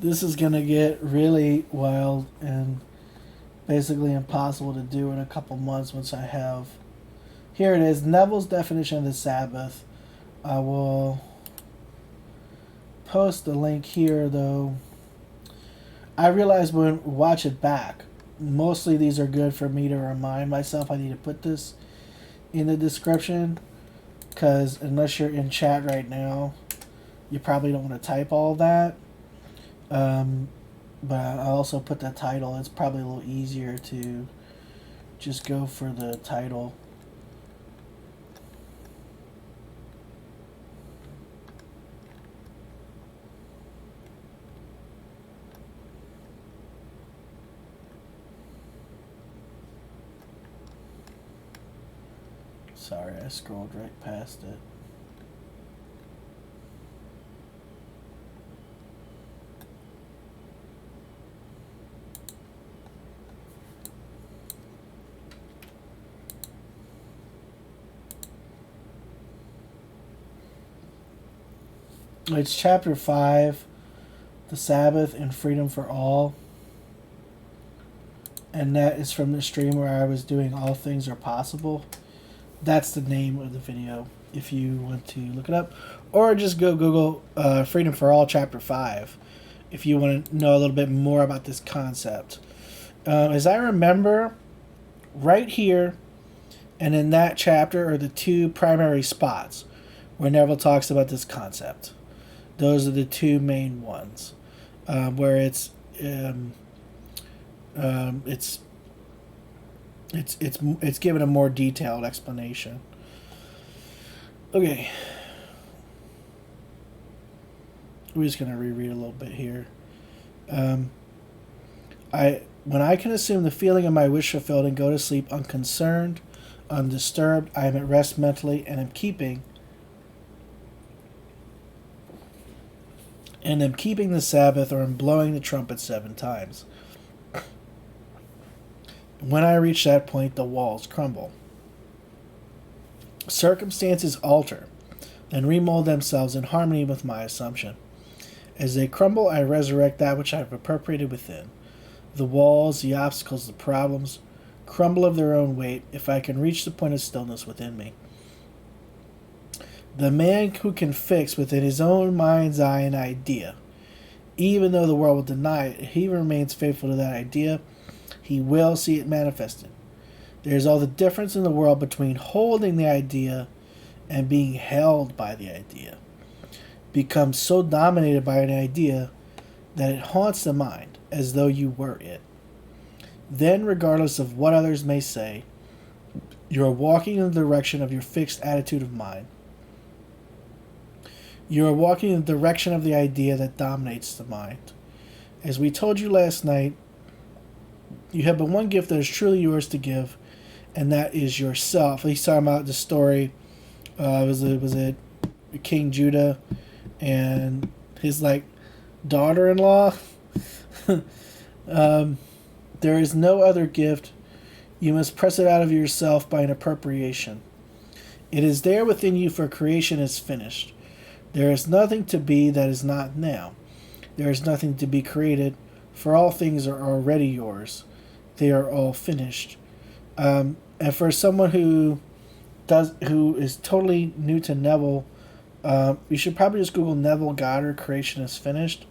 This is going to get really wild and basically impossible to do in a couple months once I have... Here it is, Neville's definition of the Sabbath. I will post the link here, though. I realize when watch it back, mostly these are good for me to remind myself I need to put this in the description, because unless you're in chat right now, you probably don't want to type all that. But I also put the title. It's probably a little easier to just go for the title. Sorry, I scrolled right past it. It's chapter 5, the Sabbath and Freedom for All. And that is from the stream where I was doing All Things Are Possible. That's the name of the video if you want to look it up. Or just go Google Freedom for All chapter 5 if you want to know a little bit more about this concept. As I remember, right here and in that chapter are the 2 primary spots where Neville talks about this concept. Those are the 2 main ones, where it's given a more detailed explanation. Okay, we're just gonna reread a little bit here. When I can assume the feeling of my wish fulfilled and go to sleep unconcerned, undisturbed, I am at rest mentally and am keeping the Sabbath, or am blowing the trumpet 7 times. When I reach that point, the walls crumble. Circumstances alter, and remold themselves in harmony with my assumption. As they crumble, I resurrect that which I have appropriated within. The walls, the obstacles, the problems crumble of their own weight if I can reach the point of stillness within me. The man who can fix within his own mind's eye an idea, even though the world will deny it, he remains faithful to that idea, he will see it manifested. There is all the difference in the world between holding the idea and being held by the idea. Become so dominated by an idea that it haunts the mind as though you were it. Then, regardless of what others may say, you are walking in the direction of your fixed attitude of mind. You are walking in the direction of the idea that dominates the mind. As we told you last night, you have but one gift that is truly yours to give, and that is yourself. He's talking about the story, was it King Judah and his daughter-in-law? There is no other gift. You must press it out of yourself by an appropriation. It is there within you, for creation is finished. There is nothing to be that is not now. There is nothing to be created, for all things are already yours. They are all finished. And for someone who is totally new to Neville, you should probably just Google Neville Goddard, Creation is Finished.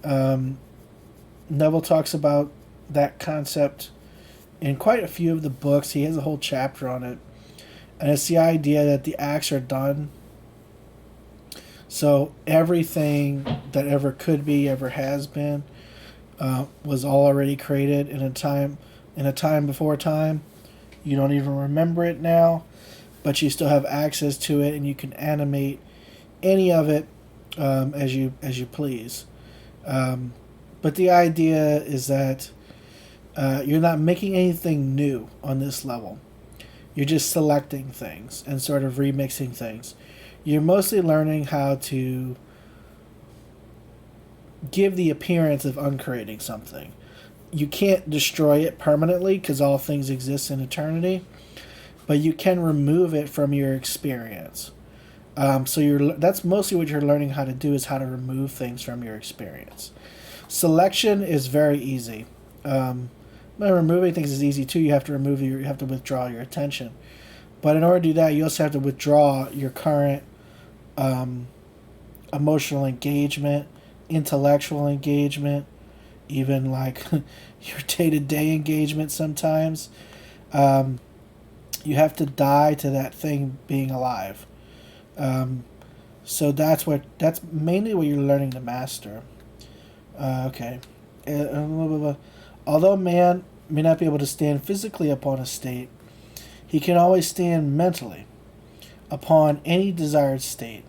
Neville talks about that concept in quite a few of the books. He has a whole chapter on it. And it's the idea that the acts are done. So everything that ever could be, ever has been, was all already created in a time before time. You don't even remember it now, but you still have access to it, and you can animate any of it as you please. But the idea is that you're not making anything new on this level. You're just selecting things and sort of remixing things. You're mostly learning how to give the appearance of uncreating something. You can't destroy it permanently because all things exist in eternity, but you can remove it from your experience. That's mostly what you're learning how to do, is how to remove things from your experience. Selection is very easy. Removing things is easy too. You have to withdraw your attention. But in order to do that, you also have to withdraw your current emotional engagement, intellectual engagement, even your day-to-day engagement sometimes. You have to die to that thing being alive. So that's mainly what you're learning to master. Okay. Although man may not be able to stand physically upon a state, he can always stand mentally upon any desired state.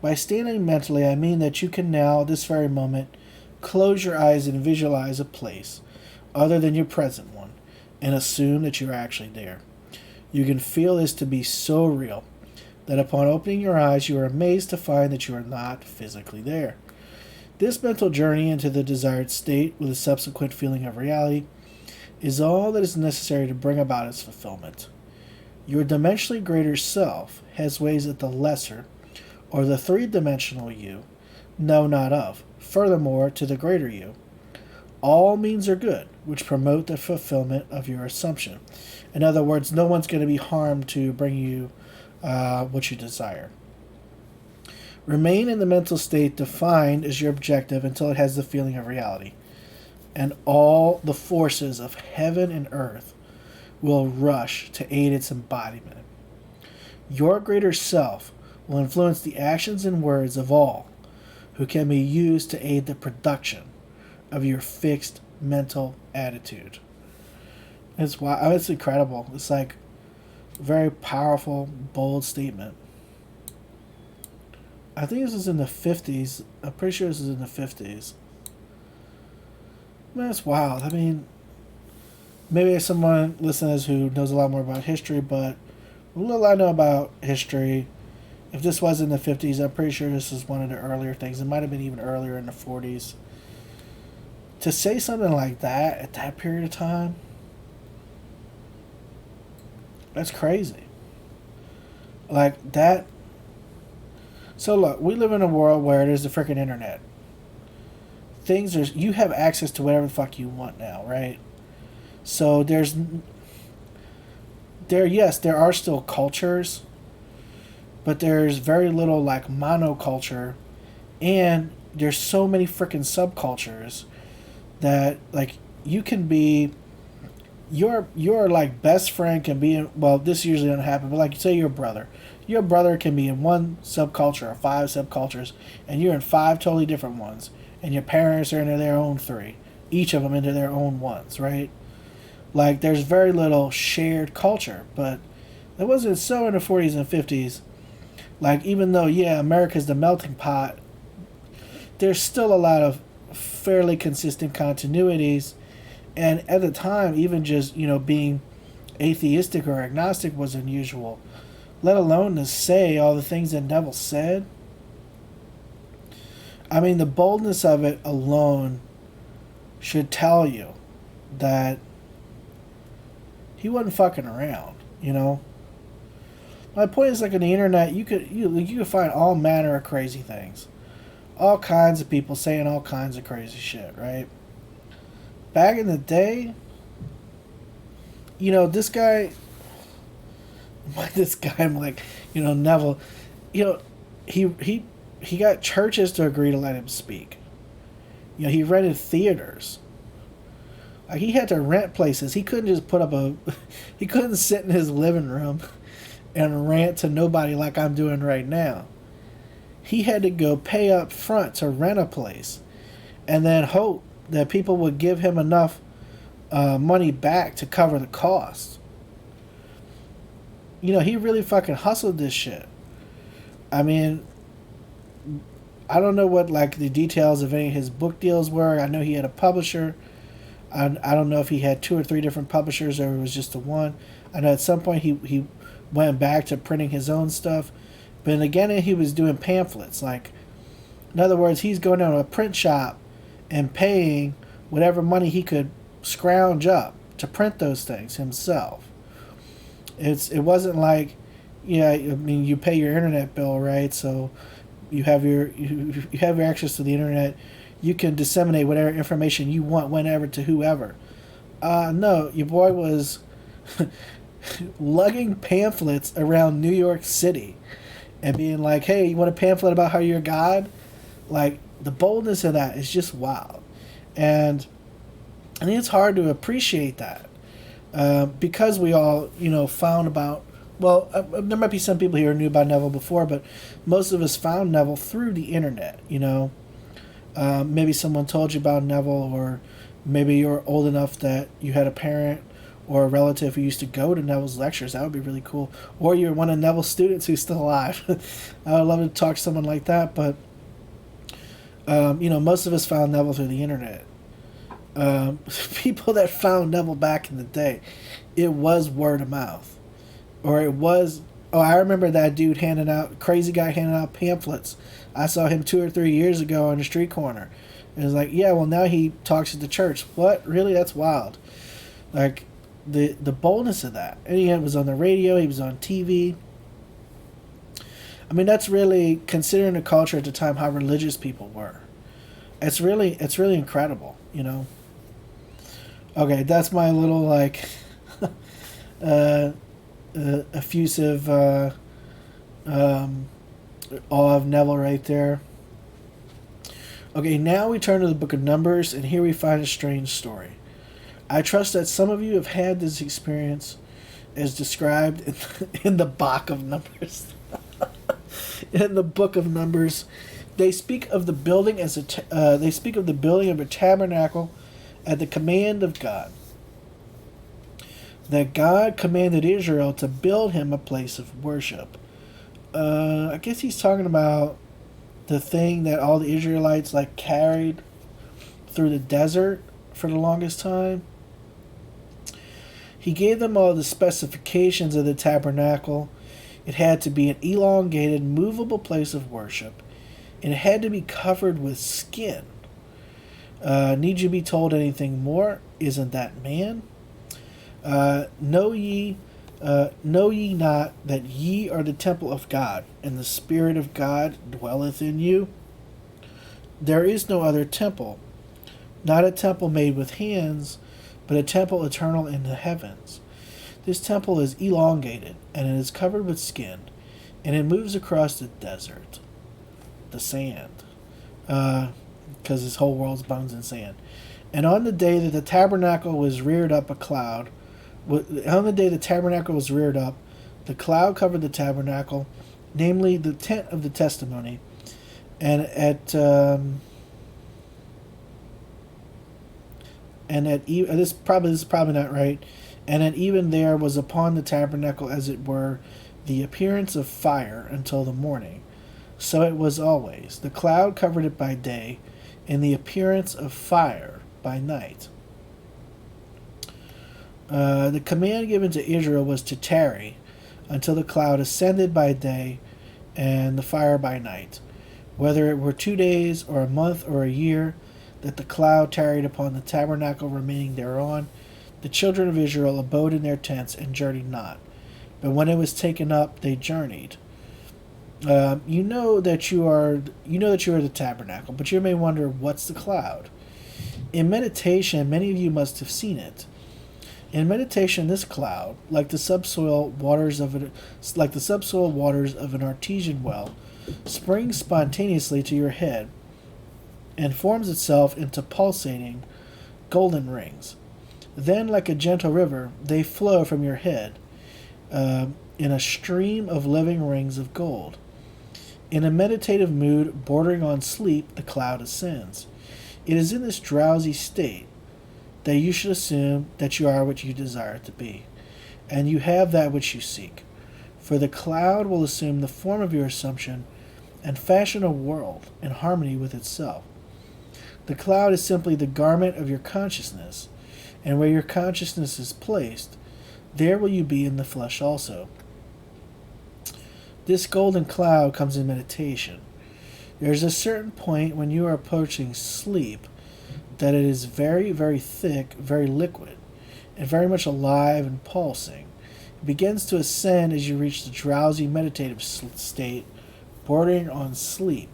By standing mentally, I mean that you can now, this very moment, close your eyes and visualize a place other than your present one, and assume that you're actually there. You can feel this to be so real that upon opening your eyes, you are amazed to find that you are not physically there. This mental journey into the desired state with a subsequent feeling of reality is all that is necessary to bring about its fulfillment. Your dimensionally greater self has ways that the lesser, or the three-dimensional you, know not of. Furthermore, to the greater you, all means are good, which promote the fulfillment of your assumption. In other words, no one's going to be harmed to bring you what you desire. Remain in the mental state defined as your objective until it has the feeling of reality, and all the forces of heaven and earth will rush to aid its embodiment. Your greater self will influence the actions and words of all who can be used to aid the production of your fixed mental attitude. It's incredible. It's a very powerful, bold statement. I think this is in the 50s. I'm pretty sure this is in the 50s. Man, it's wild. I mean, maybe there's someone listeners who knows a lot more about history, but a little I know about history, if this was in the 50s, I'm pretty sure this is one of the earlier things. It might have been even earlier in the 40s. To say something like that at that period of time, that's crazy. That. So look, we live in a world where there's the freaking internet. You have access to whatever the fuck you want now, right? So there are still cultures, but there's very little like monoculture, and there's so many freaking subcultures that like you can be your like best friend can be in, well, this usually doesn't happen, but like say your brother can be in one subculture or five subcultures, and you're in five totally different ones, and your parents are into their own three, each of them into their own ones, right? Like there's very little shared culture, but it wasn't so in the 40s and 50s. Like even though yeah, America's the melting pot, there's still a lot of fairly consistent continuities. And at the time, even just, being atheistic or agnostic was unusual, let alone to say all the things that Neville said. I mean, the boldness of it alone should tell you that he wasn't fucking around. My point is, like, on the internet, you could find all manner of crazy things. All kinds of people saying all kinds of crazy shit, right? Back in the day, this guy, I'm like, Neville, he got churches to agree to let him speak. He rented theaters. Like, he had to rent places. He couldn't just he couldn't sit in his living room and rant to nobody like I'm doing right now. He had to go pay up front to rent a place and then hope that people would give him enough money back to cover the cost. He really fucking hustled this shit. I mean, I don't know what like the details of any of his book deals were. I know he had a publisher. I don't know if he had 2 or 3 different publishers or it was just the one. I know at some point he went back to printing his own stuff. But again, he was doing pamphlets. Like, in other words, he's going down to a print shop and paying whatever money he could scrounge up to print those things himself. It wasn't like, you pay your internet bill, right? So you have your access to the internet. You can disseminate whatever information you want whenever to whoever. No, your boy was lugging pamphlets around New York City and being like, hey, you want a pamphlet about how you're God? Like, the boldness of that is just wild. And I think it's hard to appreciate that because we all, found about, well, there might be some people here who knew about Neville before, but most of us found Neville through the internet, Maybe someone told you about Neville, or maybe you're old enough that you had a parent or a relative who used to go to Neville's lectures. That would be really cool. Or you're one of Neville's students who's still alive. I would love to talk to someone like that, but most of us found Neville through the internet. People that found Neville back in the day, it was word of mouth. Or it was, I remember that dude crazy guy handing out pamphlets. I saw him 2 or 3 years ago on the street corner. And it was like, yeah, well, now he talks at the church. What? Really? That's wild. Like, the boldness of that. And he was on the radio, he was on TV. I mean, that's really, considering the culture at the time, how religious people were. It's really incredible, Okay, that's my little, like, effusive awe of Neville right there. Okay, now we turn to the book of Numbers, and here we find a strange story. I trust that some of you have had this experience as described in the book of Numbers. In the book of Numbers, they speak of the building of a tabernacle at the command of God. That God commanded Israel to build him a place of worship. I guess he's talking about the thing that all the Israelites carried through the desert for the longest time. He gave them all the specifications of the tabernacle. It had to be an elongated, movable place of worship, and it had to be covered with skin. Need you be told anything more? Isn't that man? Know ye not that ye are the temple of God, and the Spirit of God dwelleth in you? There is no other temple, not a temple made with hands, but a temple eternal in the heavens. This temple is elongated, and it is covered with skin, and it moves across the desert, the sand, because this whole world's bones and sand. And on the day that the tabernacle was reared up, the cloud covered the tabernacle, namely the tent of the testimony, and this is probably not right, and at even there was upon the tabernacle as it were the appearance of fire until the morning. So it was always. The cloud covered it by day, and the appearance of fire by night. The command given to Israel was to tarry until the cloud ascended by day and the fire by night, whether it were 2 days or a month or a year, that the cloud tarried upon the tabernacle remaining thereon. The children of Israel abode in their tents and journeyed not. But when it was taken up, they journeyed. You know that you are the tabernacle, but you may wonder, what's the cloud? In meditation, many of you must have seen it. In meditation, this cloud, like the subsoil waters of an artesian well, springs spontaneously to your head and forms itself into pulsating golden rings. Then, like a gentle river, they flow from your head in a stream of living rings of gold. In a meditative mood bordering on sleep, the cloud ascends. It is in this drowsy state that you should assume that you are what you desire to be, and you have that which you seek. For the cloud will assume the form of your assumption and fashion a world in harmony with itself. The cloud is simply the garment of your consciousness, and where your consciousness is placed, there will you be in the flesh also. This golden cloud comes in meditation. There is a certain point when you are approaching sleep that it is very, very thick, very liquid, and very much alive and pulsing. It begins to ascend as you reach the drowsy meditative state bordering on sleep.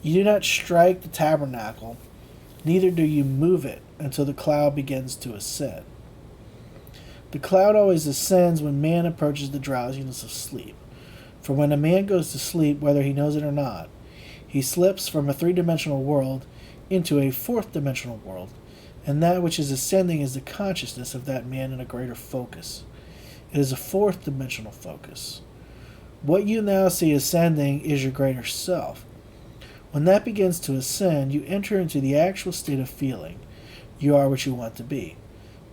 You do not strike the tabernacle, neither do you move it until the cloud begins to ascend. The cloud always ascends when man approaches the drowsiness of sleep. For when a man goes to sleep, whether he knows it or not, he slips from a three-dimensional world into a fourth-dimensional world, and that which is ascending is the consciousness of that man in a greater focus. It is a fourth-dimensional focus. What you now see ascending is your greater self. When that begins to ascend, you enter into the actual state of feeling. You are what you want to be.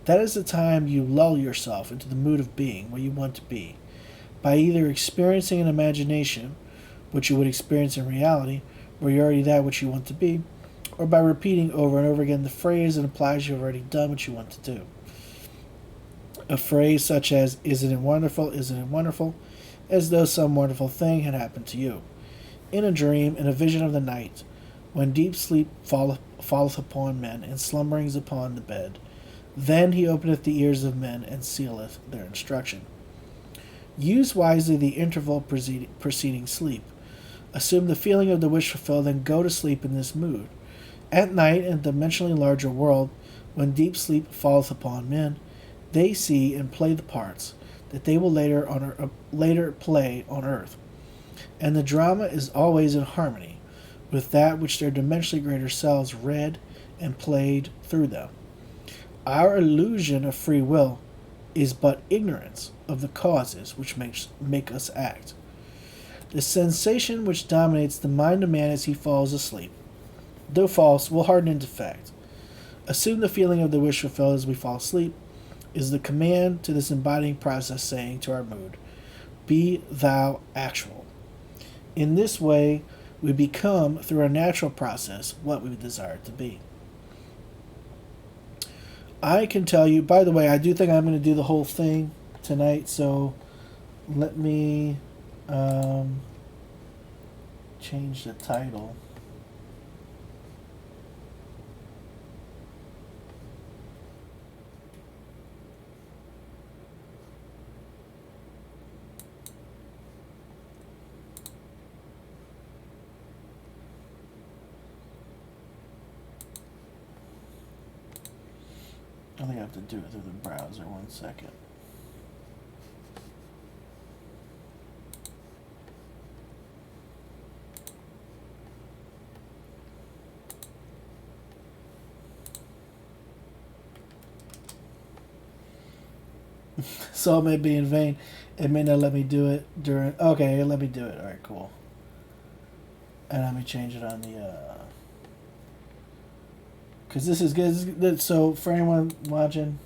That is the time you lull yourself into the mood of being where you want to be, by either experiencing in imagination what you would experience in reality, where you're already that which you want to be, or by repeating over and over again the phrase that implies you've already done what you want to do. A phrase such as, isn't it wonderful, isn't it wonderful, as though some wonderful thing had happened to you. In a dream, in a vision of the night, when deep sleep falleth upon men, and slumberings upon the bed, then he openeth the ears of men, and sealeth their instruction. Use wisely the interval preceding sleep. Assume the feeling of the wish fulfilled, and go to sleep in this mood. At night, in a dimensionally larger world, when deep sleep falleth upon men, they see and play the parts that they will later play on earth. And the drama is always in harmony with that which their dimensionally greater selves read and played through them. Our illusion of free will is but ignorance of the causes which make us act. The sensation which dominates the mind of man as he falls asleep, though false, will harden into fact. Assume the feeling of the wish fulfilled as we fall asleep is the command to this embodying process, saying to our mood, be thou actual. In this way, we become, through a natural process, what we desire to be. I can tell you, by the way, I do think I'm going to do the whole thing tonight, so let me change the title. I think I have to do it through the browser. 1 second. So it may be in vain. It may not let me do it during. Okay, let me do it. All right, cool. And let me change it on the. Because this is good. This is good. So for anyone watching,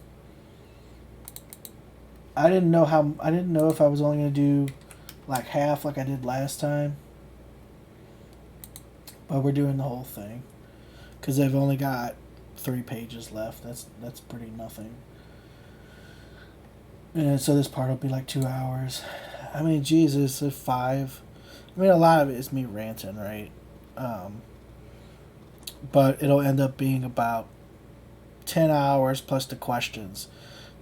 I didn't know how. I didn't know if I was only gonna do like half, like I did last time. But we're doing the whole thing because they've only got 3 pages left. That's pretty nothing. And so this part will be like 2 hours. I mean, Jesus, 5. I mean, a lot of it is me ranting, right? But it'll end up being about 10 hours plus the questions.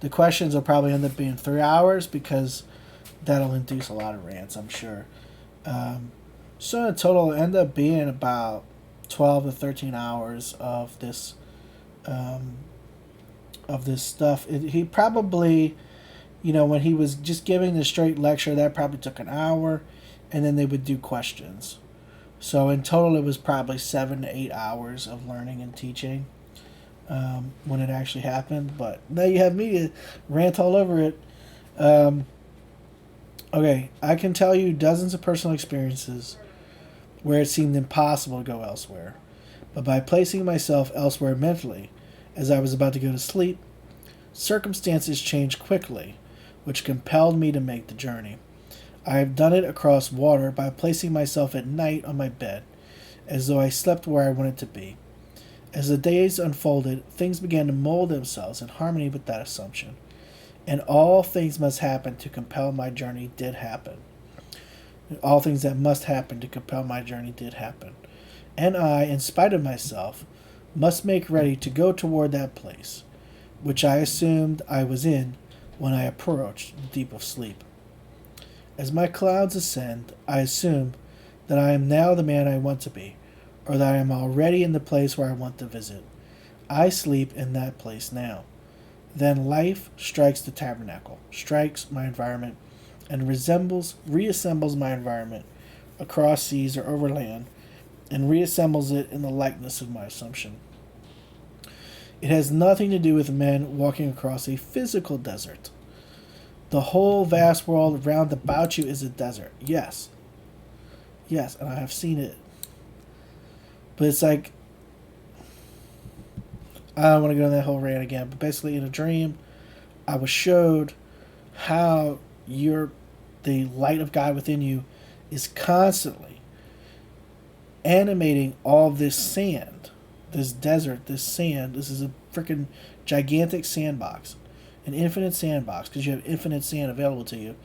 The questions will probably end up being 3 hours because that'll induce a lot of rants, I'm sure. So in total, it'll end up being about 12 to 13 hours of this stuff. He probably, when he was just giving the straight lecture, that probably took an hour, and then they would do questions. So in total, it was probably 7 to 8 hours of learning and teaching when it actually happened. But now you have me to rant all over it. Okay, I can tell you dozens of personal experiences where it seemed impossible to go elsewhere. But by placing myself elsewhere mentally, as I was about to go to sleep, circumstances changed quickly, which compelled me to make the journey. I have done it across water by placing myself at night on my bed, as though I slept where I wanted to be. As the days unfolded, things began to mold themselves in harmony with that assumption, and all things must happen to compel my journey did happen. All things that must happen to compel my journey did happen. And I, in spite of myself, must make ready to go toward that place, which I assumed I was in when I approached the deep of sleep. As my clouds ascend, I assume that I am now the man I want to be, or that I am already in the place where I want to visit. I sleep in that place now. Then life strikes the tabernacle, strikes my environment, and reassembles my environment across seas or over land, and reassembles it in the likeness of my assumption. It has nothing to do with men walking across a physical desert. The whole vast world round about you is a desert. Yes. Yes, and I have seen it. But it's like, I don't want to go on that whole rant again, but basically in a dream, I was showed how the light of God within you is constantly animating all this sand, this desert, this sand. This is a freaking gigantic sandbox, an infinite sandbox, because you have infinite sand available to you,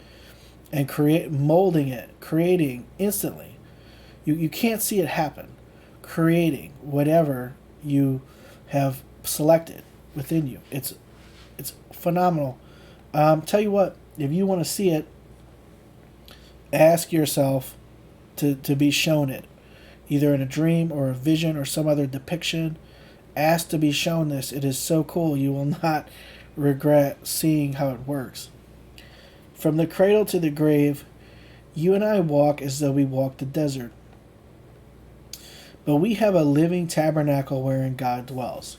and molding it, creating instantly. You can't see it happen, creating whatever you have selected within you. It's phenomenal. Tell you what, if you want to see it, ask yourself to be shown it, either in a dream or a vision or some other depiction. Ask to be shown this. It is so cool. You will not regret seeing how it works. From the cradle to the grave, you and I walk as though we walk the desert. But we have a living tabernacle wherein God dwells,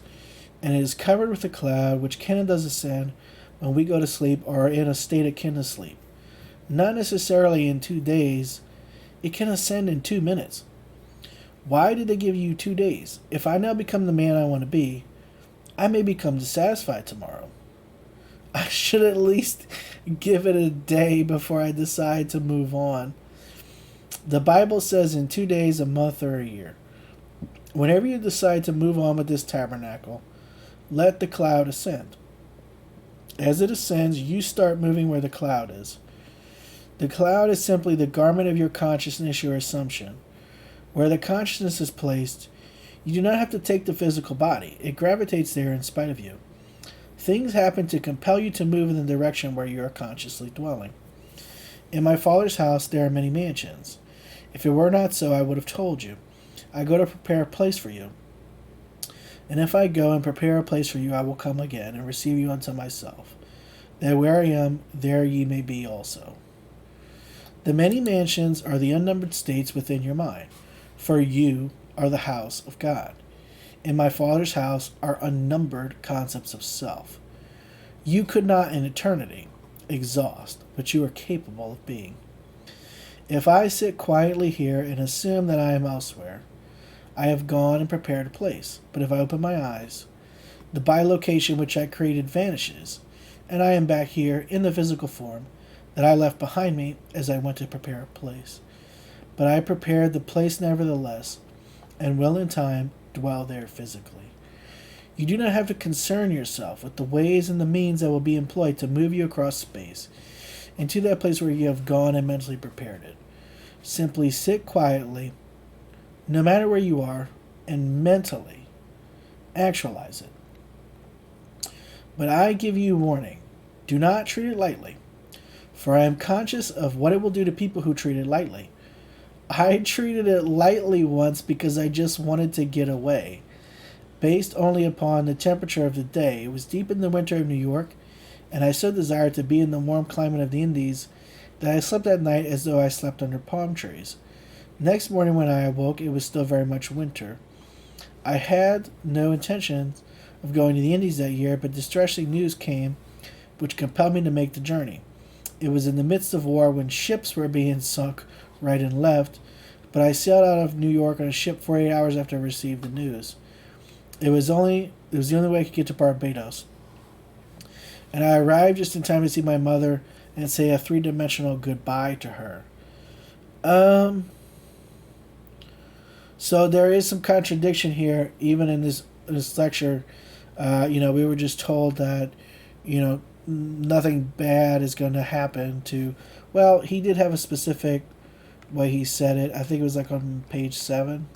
and it is covered with a cloud which can and does ascend when we go to sleep or are in a state akin to sleep. Not necessarily in 2 days, it can ascend in 2 minutes. Why did they give you 2 days? If I now become the man I want to be, I may become dissatisfied tomorrow. I should at least give it a day before I decide to move on. The Bible says in 2 days, a month, or a year. Whenever you decide to move on with this tabernacle, let the cloud ascend. As it ascends, you start moving where the cloud is. The cloud is simply the garment of your consciousness, your assumption. Where the consciousness is placed, you do not have to take the physical body. It gravitates there in spite of you. Things happen to compel you to move in the direction where you are consciously dwelling. In my Father's house there are many mansions. If it were not so, I would have told you. I go to prepare a place for you. And if I go and prepare a place for you, I will come again and receive you unto myself, that where I am, there ye may be also. The many mansions are the unnumbered states within your mind, for you are the house of God. In my Father's house are unnumbered concepts of self. You could not in eternity, exhaust, but you are capable of being. If I sit quietly here and assume that I am elsewhere, I have gone and prepared a place. But if I open my eyes, the bilocation which I created vanishes, and I am back here in the physical form that I left behind me as I went to prepare a place. But I prepared the place nevertheless, and will in time dwell there physically. You do not have to concern yourself with the ways and the means that will be employed to move you across space, and to that place where you have gone and mentally prepared it. Simply sit quietly, no matter where you are, and mentally actualize it. But I give you warning, do not treat it lightly, for I am conscious of what it will do to people who treat it lightly. I treated it lightly once because I just wanted to get away. Based only upon the temperature of the day, it was deep in the winter of New York, and I so desired to be in the warm climate of the Indies that I slept at night as though I slept under palm trees. Next morning when I awoke, it was still very much winter. I had no intention of going to the Indies that year, but distressing news came which compelled me to make the journey. It was in the midst of war when ships were being sunk right and left, but I sailed out of New York on a ship 48 hours after I received the news. It was the only way I could get to Barbados. And I arrived just in time to see my mother and say a three-dimensional goodbye to her. So there is some contradiction here, even in this lecture. We were just told that, nothing bad is going to happen to... Well, he did have a specific way he said it. I think it was like on page 7.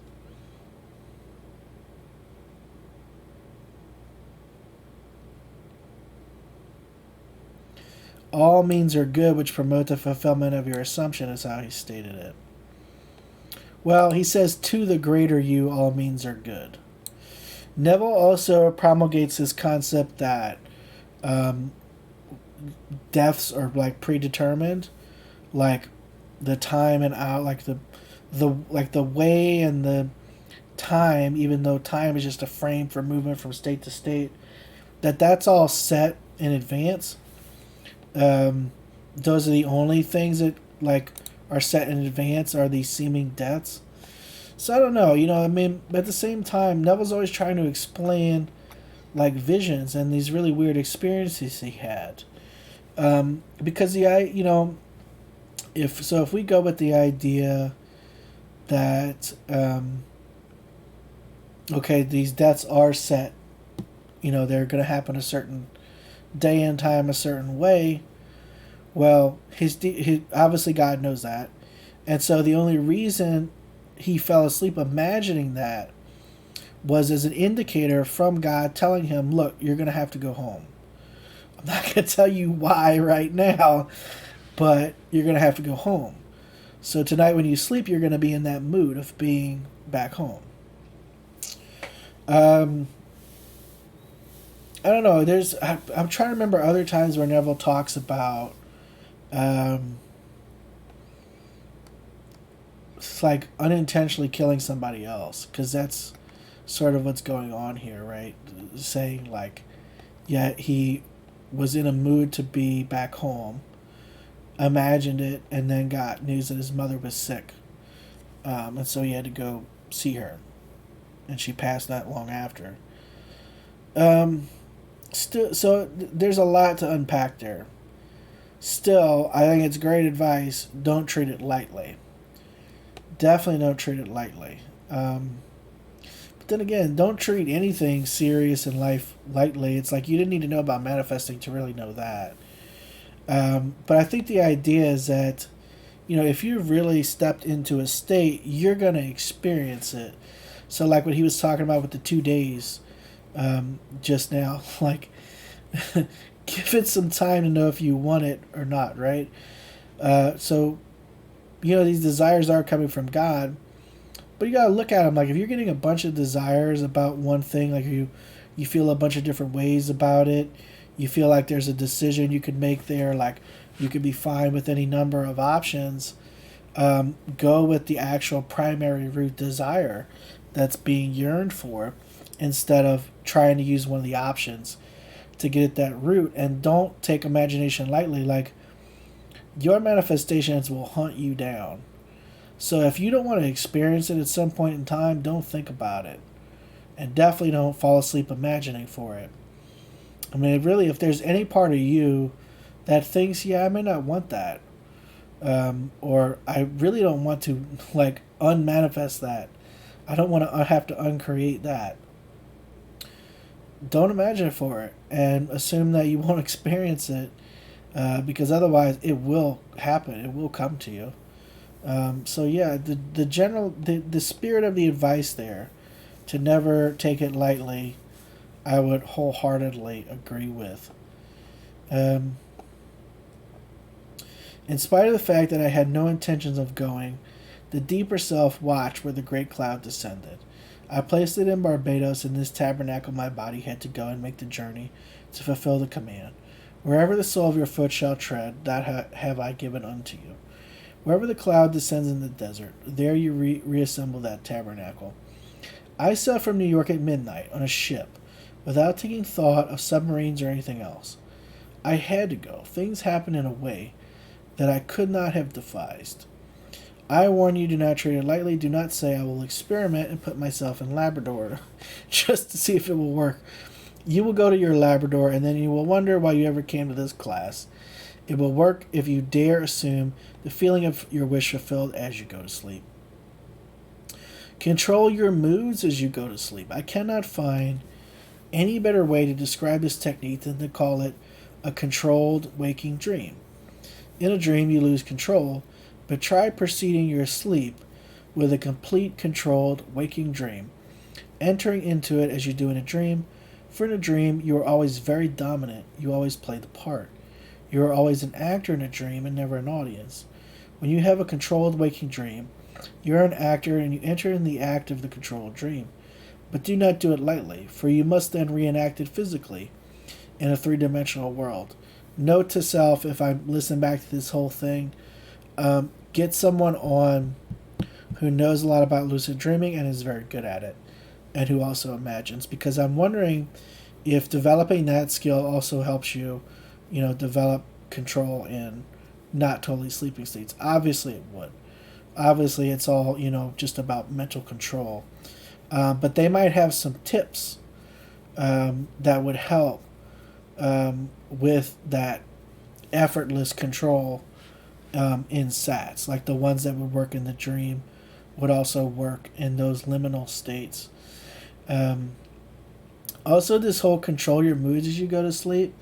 All means are good which promote the fulfillment of your assumption is how he stated it. Well, he says, to the greater you, all means are good. Neville also promulgates this concept that deaths are like predetermined, like the time and out, like the way and the time, even though time is just a frame for movement from state to state, that's all set in advance. Those are the only things that are set in advance are these seeming deaths. So I don't know, but at the same time, Neville's always trying to explain visions and these really weird experiences he had. Because if we go with the idea that these deaths are set, they're going to happen a certain day and time a certain way. Well, his obviously God knows that, and so the only reason he fell asleep imagining that was as an indicator from God telling him, look, you're going to have to go home. I'm not going to tell you why right now, but you're going to have to go home. So tonight when you sleep, you're going to be in that mood of being back home. I don't know. I'm trying to remember other times where Neville talks about it's like unintentionally killing somebody else, because that's sort of what's going on here, right? Saying he was in a mood to be back home, imagined it, and then got news that his mother was sick, and so he had to go see her, and she passed not long after. So there's a lot to unpack there. Still, I think it's great advice. Don't treat it lightly. Definitely don't treat it lightly. But then again, don't treat anything serious in life lightly. It's like you didn't need to know about manifesting to really know that. But I think the idea is that, if you really stepped into a state, you're going to experience it. So like what he was talking about with the 2 days just now, give it some time to know if you want it or not, right? So, these desires are coming from God, but you got to look at them. If you're getting a bunch of desires about one thing, you feel a bunch of different ways about it, you feel like there's a decision you could make there, you could be fine with any number of options, go with the actual primary root desire that's being yearned for, instead of trying to use one of the options to get at that root. And don't take imagination lightly. Like, your manifestations will hunt you down. So if you don't want to experience it at some point in time, don't think about it. And definitely don't fall asleep imagining for it. I mean, really, if there's any part of you that thinks, yeah, I may not want that, or I really don't want to, like, unmanifest that, I don't want to have to uncreate that, don't imagine for it and assume that you won't experience it, because otherwise it will happen. It will come to you. So yeah, the spirit of the advice there, to never take it lightly, I would wholeheartedly agree with. In spite of the fact that I had no intentions of going, the deeper self watched where the great cloud descended. I placed it in Barbados, in this tabernacle my body had to go and make the journey to fulfill the command. Wherever the sole of your foot shall tread, that have I given unto you. Wherever the cloud descends in the desert, there you reassemble that tabernacle. I sailed from New York at midnight on a ship, without taking thought of submarines or anything else. I had to go. Things happened in a way that I could not have devised. I warn you, do not treat it lightly. Do not say, I will experiment and put myself in Labrador just to see if it will work. You will go to your Labrador, and then you will wonder why you ever came to this class. It will work if you dare assume the feeling of your wish fulfilled as you go to sleep. Control your moods as you go to sleep. I cannot find any better way to describe this technique than to call it a controlled waking dream. In a dream, you lose control, but try preceding your sleep with a complete controlled waking dream, entering into it as you do in a dream. For in a dream, you are always very dominant. You always play the part. You are always an actor in a dream and never an audience. When you have a controlled waking dream, you are an actor and you enter in the act of the controlled dream. But do not do it lightly, for you must then reenact it physically in a three-dimensional world. Note to self, if I listen back to this whole thing, get someone on who knows a lot about lucid dreaming and is very good at it, and who also imagines, because I'm wondering if developing that skill also helps you, develop control in not totally sleeping states. Obviously it would. Obviously it's all, just about mental control. But they might have some tips that would help with that effortless control in SATs. Like the ones that would work in the dream would also work in those liminal states. Also, this whole control your moods as you go to sleep.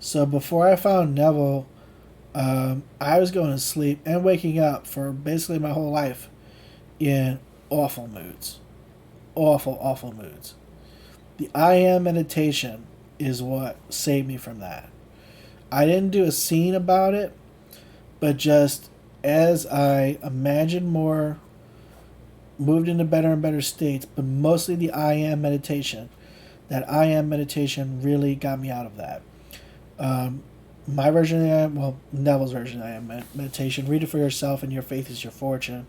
So before I found Neville, I was going to sleep and waking up for basically my whole life in awful moods. Awful moods. The I am meditation is what saved me from that. I didn't do a scene about it, but just as I imagined more, moved into better and better states, but mostly the I am meditation. That I am meditation really got me out of that. My version of the I am, Neville's version of the I am meditation. Read it for yourself, and your faith is your fortune.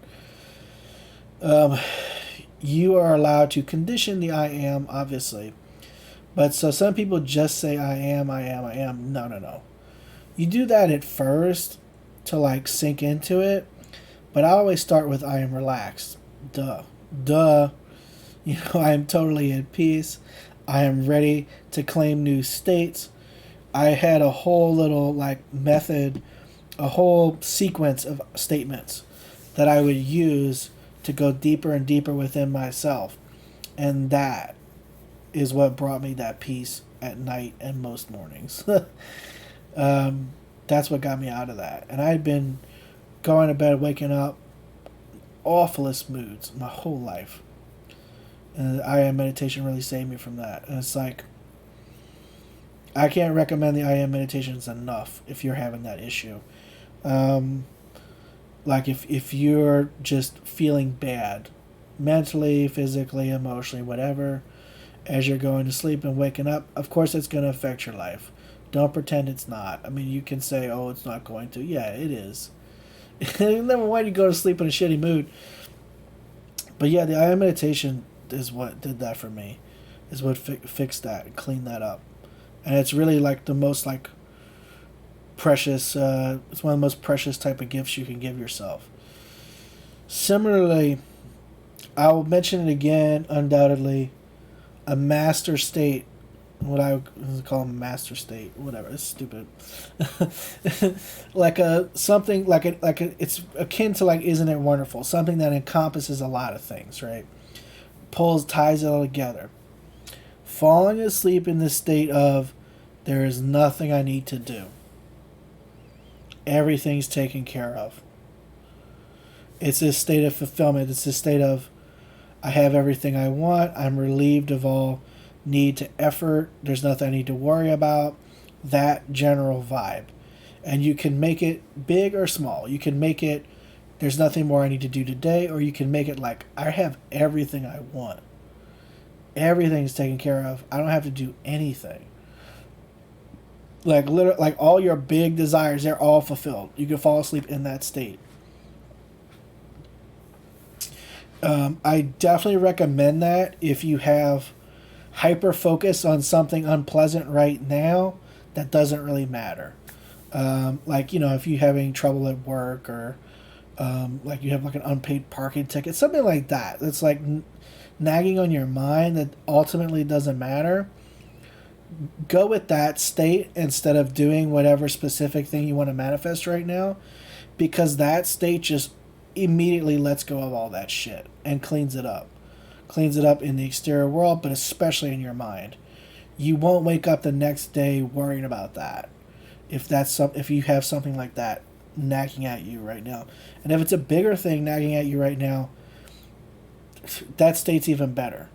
You are allowed to condition the I am, obviously. But so some people just say I am. No. You do that at first to sink into it. But I always start with I am relaxed. Duh. I am totally at peace. I am ready to claim new states. I had a whole little method, a whole sequence of statements that I would use to go deeper and deeper within myself. And that is what brought me that peace at night and most mornings. That's what got me out of that. And I'd been going to bed, waking up, awfulest moods my whole life. And I am meditation really saved me from that. And it's I can't recommend the I am meditations enough if you're having that issue. If you're just feeling bad, mentally, physically, emotionally, whatever, as you're going to sleep and waking up, of course it's going to affect your life. Don't pretend it's not. I mean, you can say, oh, it's not going to. Yeah, it is. Never mind you go to sleep in a shitty mood. But yeah, the I am meditation is what did that for me. Is what fixed that and cleaned that up. and it's really like the most like precious. It's one of the most precious type of gifts you can give yourself. Similarly, I will mention it again. Undoubtedly, a master state. What I would call a master state, whatever. It's stupid. Like a something it's akin to like Isn't It Wonderful? Something that encompasses a lot of things, right? Ties it all together. Falling asleep in this state of there is nothing I need to do. Everything's taken care of. It's this state of fulfillment. It's this state of I have everything I want. I'm relieved of all need to effort. There's nothing I need to worry about. That general vibe. And you can make it big or small. You can make it there's nothing more I need to do today, or you can make it like I have everything I want. Everything's taken care of. I don't have to do anything. Like literally, like all your big desires, they're all fulfilled. You can fall asleep in that state. I definitely recommend that if you have hyper focus on something unpleasant right now that doesn't really matter. Like, if you're having trouble at work, or like you have like an unpaid parking ticket, something like that. That's like nagging on your mind that ultimately doesn't matter. Go with that state instead of doing whatever specific thing you want to manifest right now, because that state just immediately lets go of all that shit and cleans it up. Cleans it up in the exterior world, but especially in your mind. You won't wake up the next day worrying about that. If you have something like that nagging at you right now. And if it's a bigger thing nagging at you right now, that state's even better.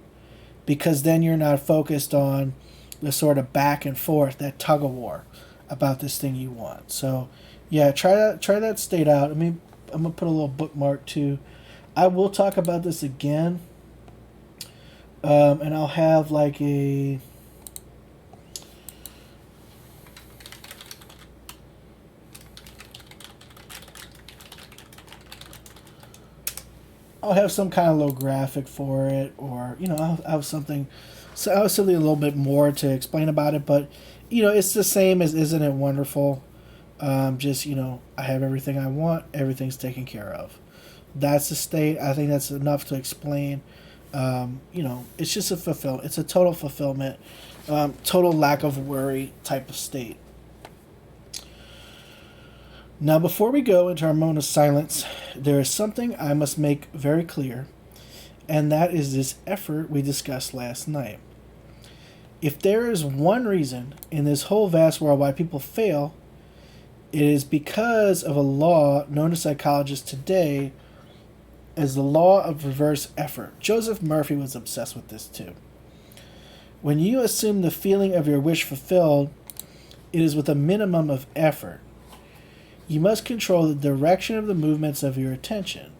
Because then you're not focused on the sort of back and forth, that tug of war about this thing you want. So yeah, try that state out. I mean, I'm gonna put a little bookmark too. I will talk about this again. And I'll have like I'll have some kind of little graphic for it, or I'll have something, I'll have something a little bit more to explain about it. But it's the same as Isn't It Wonderful? Just I have everything I want, everything's taken care of. That's the state. I think that's enough to explain. It's just it's a total fulfillment, total lack of worry type of state. Now, before we go into our moment of silence, there is something I must make very clear, and that is this effort we discussed last night. If there is one reason in this whole vast world why people fail, it is because of a law known to psychologists today as the law of reverse effort. Joseph Murphy was obsessed with this too. When you assume the feeling of your wish fulfilled, it is with a minimum of effort. You must control the direction of the movements of your attention,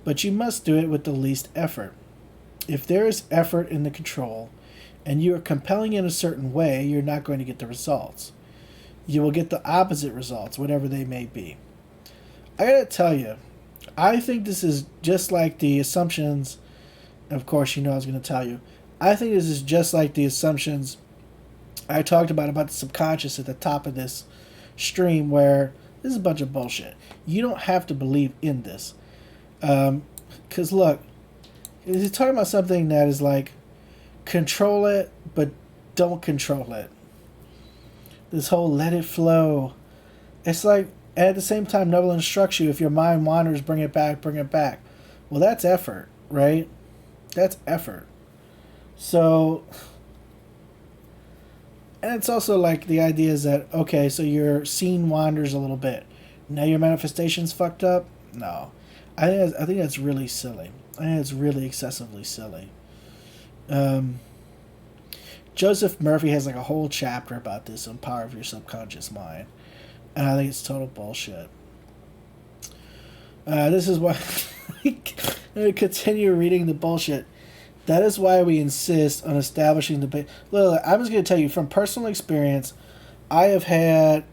but you must do it with the least effort. If there is effort in the control, and you are compelling in a certain way, you're not going to get the results. You will get the opposite results, whatever they may be. I gotta tell you, I think this is just like the assumptions, of course I was going to tell you, I think this is just like the assumptions I talked about the subconscious at the top of this stream, where this is a bunch of bullshit. You don't have to believe in this. Because look, he's talking about something that is like, control it, but don't control it. This whole let it flow. It's like, at the same time, Neville instructs you, if your mind wanders, bring it back, bring it back. Well, that's effort, right? That's effort. So, and it's also like the idea is that, okay, so your scene wanders a little bit. Now your manifestation's fucked up? No. I think that's really silly. I think it's really excessively silly. Joseph Murphy has like a whole chapter about this on Power of Your Subconscious Mind. And I think it's total bullshit. This is why I continue reading the bullshit. That is why we insist on establishing the base. Look, I'm just going to tell you from personal experience, I have had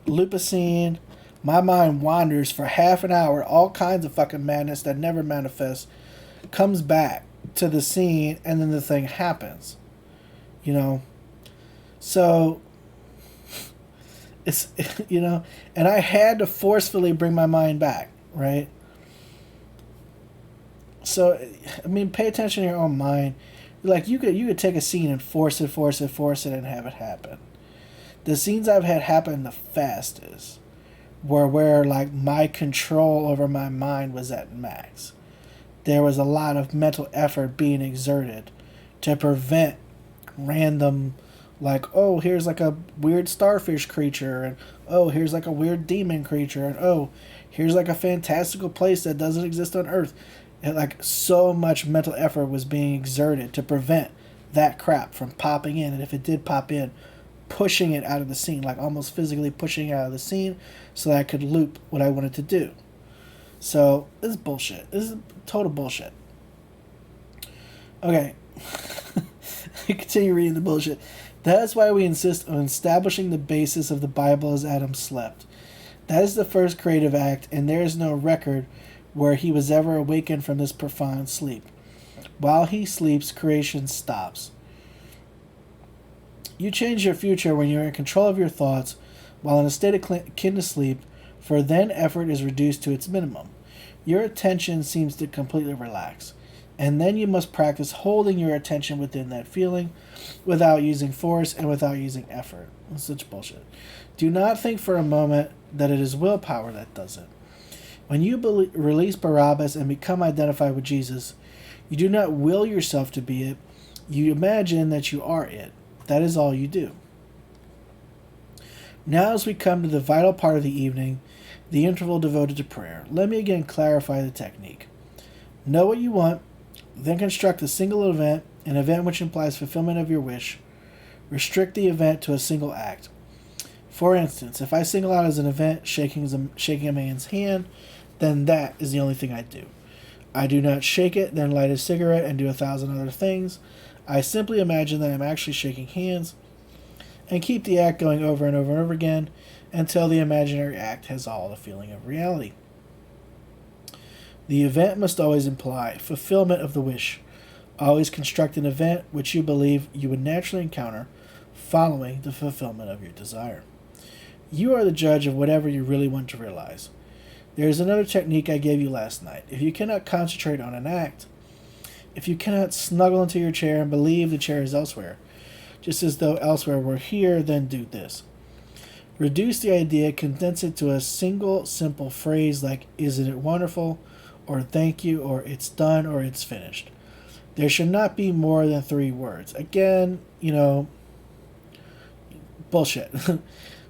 lupusine. My mind wanders for half an hour, all kinds of fucking madness that never manifests, comes back to the scene, and then the thing happens. So it's and I had to forcefully bring my mind back, right? So I mean, pay attention to your own mind. Like you could take a scene and force it, and have it happen. The scenes I've had happen the fastest were where like my control over my mind was at max. There was a lot of mental effort being exerted to prevent random, like, oh, here's like a weird starfish creature, and oh, here's like a weird demon creature, and oh, here's like a fantastical place that doesn't exist on Earth. And like so much mental effort was being exerted to prevent that crap from popping in, and if it did pop in, pushing it out of the scene, like almost physically pushing it out of the scene so that I could loop what I wanted to do. So this is bullshit. This is total bullshit. Okay. Continue reading the bullshit. That is why we insist on establishing the basis of the Bible as Adam slept. That is the first creative act, and there is no record where he was ever awakened from this profound sleep. While he sleeps, creation stops. You change your future when you are in control of your thoughts while in a state akin to sleep, for then effort is reduced to its minimum. Your attention seems to completely relax, and then you must practice holding your attention within that feeling without using force and without using effort. That's such bullshit. Do not think for a moment that it is willpower that does it. When you release Barabbas and become identified with Jesus, you do not will yourself to be it. You imagine that you are it. That is all you do. Now as we come to the vital part of the evening, the interval devoted to prayer, let me again clarify the technique. Know what you want, then construct a single event, an event which implies fulfillment of your wish. Restrict the event to a single act. For instance, if I single out as an event shaking a man's hand, then that is the only thing I do. I do not shake it, then light a cigarette and do 1,000 other things. I simply imagine that I'm actually shaking hands and keep the act going over and over and over again until the imaginary act has all the feeling of reality. The event must always imply fulfillment of the wish. Always construct an event which you believe you would naturally encounter following the fulfillment of your desire. You are the judge of whatever you really want to realize. There is another technique I gave you last night. If you cannot concentrate on an act, if you cannot snuggle into your chair and believe the chair is elsewhere, just as though elsewhere were here, then do this. Reduce the idea, condense it to a single simple phrase like, isn't it wonderful, or thank you, or it's done, or it's finished. There should not be more than 3 words. Again, bullshit.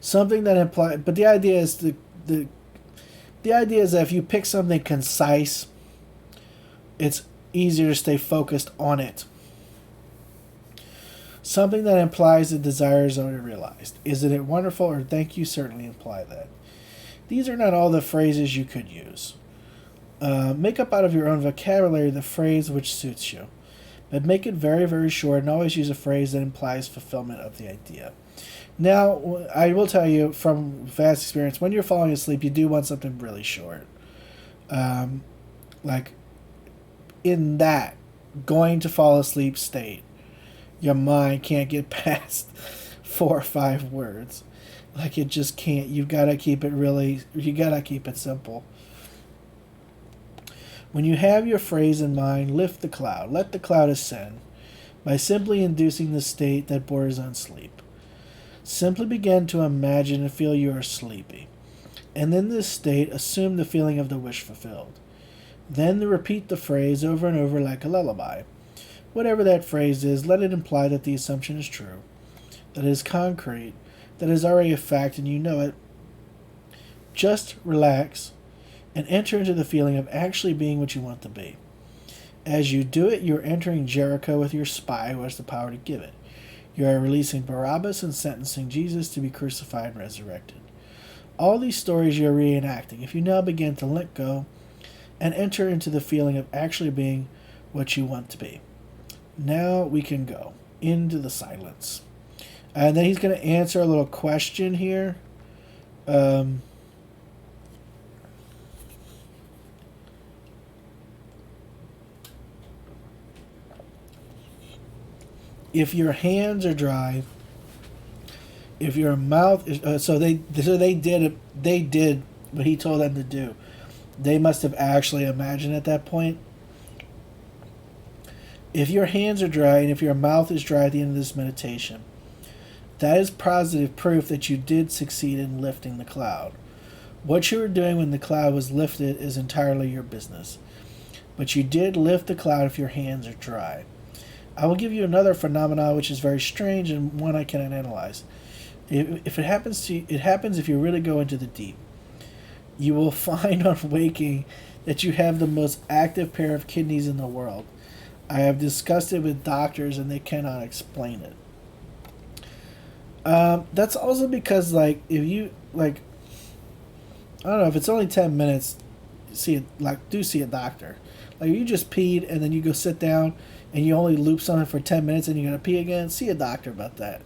Something that implies, but the idea is the idea is that if you pick something concise, it's easier to stay focused on it. Something that implies the desire is already realized. Isn't it wonderful or thank you certainly imply that. These are not all the phrases you could use. Make up out of your own vocabulary the phrase which suits you. But make it very, very short and always use a phrase that implies fulfillment of the idea. Now, I will tell you from vast experience, when you're falling asleep, you do want something really short. Like, in that going to fall asleep state, your mind can't get past 4 or 5 words. Like, it just can't. You gotta keep it simple. When you have your phrase in mind, lift the cloud. Let the cloud ascend by simply inducing the state that borders on sleep. Simply begin to imagine and feel you are sleepy. And in this state, assume the feeling of the wish fulfilled. Then repeat the phrase over and over like a lullaby. Whatever that phrase is, let it imply that the assumption is true, that it is concrete, that it is already a fact and you know it. Just relax and enter into the feeling of actually being what you want to be. As you do it, you are entering Jericho with your spy who has the power to give it. You are releasing Barabbas and sentencing Jesus to be crucified and resurrected. All these stories you are reenacting. If you now begin to let go and enter into the feeling of actually being what you want to be. Now we can go into the silence. And then he's going to answer a little question here. If your hands are dry, if your mouth is, they did what he told them to do. They must have actually imagined at that point. If your hands are dry and if your mouth is dry at the end of this meditation, that is positive proof that you did succeed in lifting the cloud. What you were doing when the cloud was lifted is entirely your business. But you did lift the cloud if your hands are dry. I will give you another phenomenon which is very strange and one I cannot analyze. If it happens to you, it happens if you really go into the deep. You will find on waking that you have the most active pair of kidneys in the world. I have discussed it with doctors and they cannot explain it. That's also because, like, if you, like, I don't know, if it's only 10 minutes, do see a doctor. Like, if you just peed and then you go sit down and you only loop something for 10 minutes and you're going to pee again, see a doctor about that.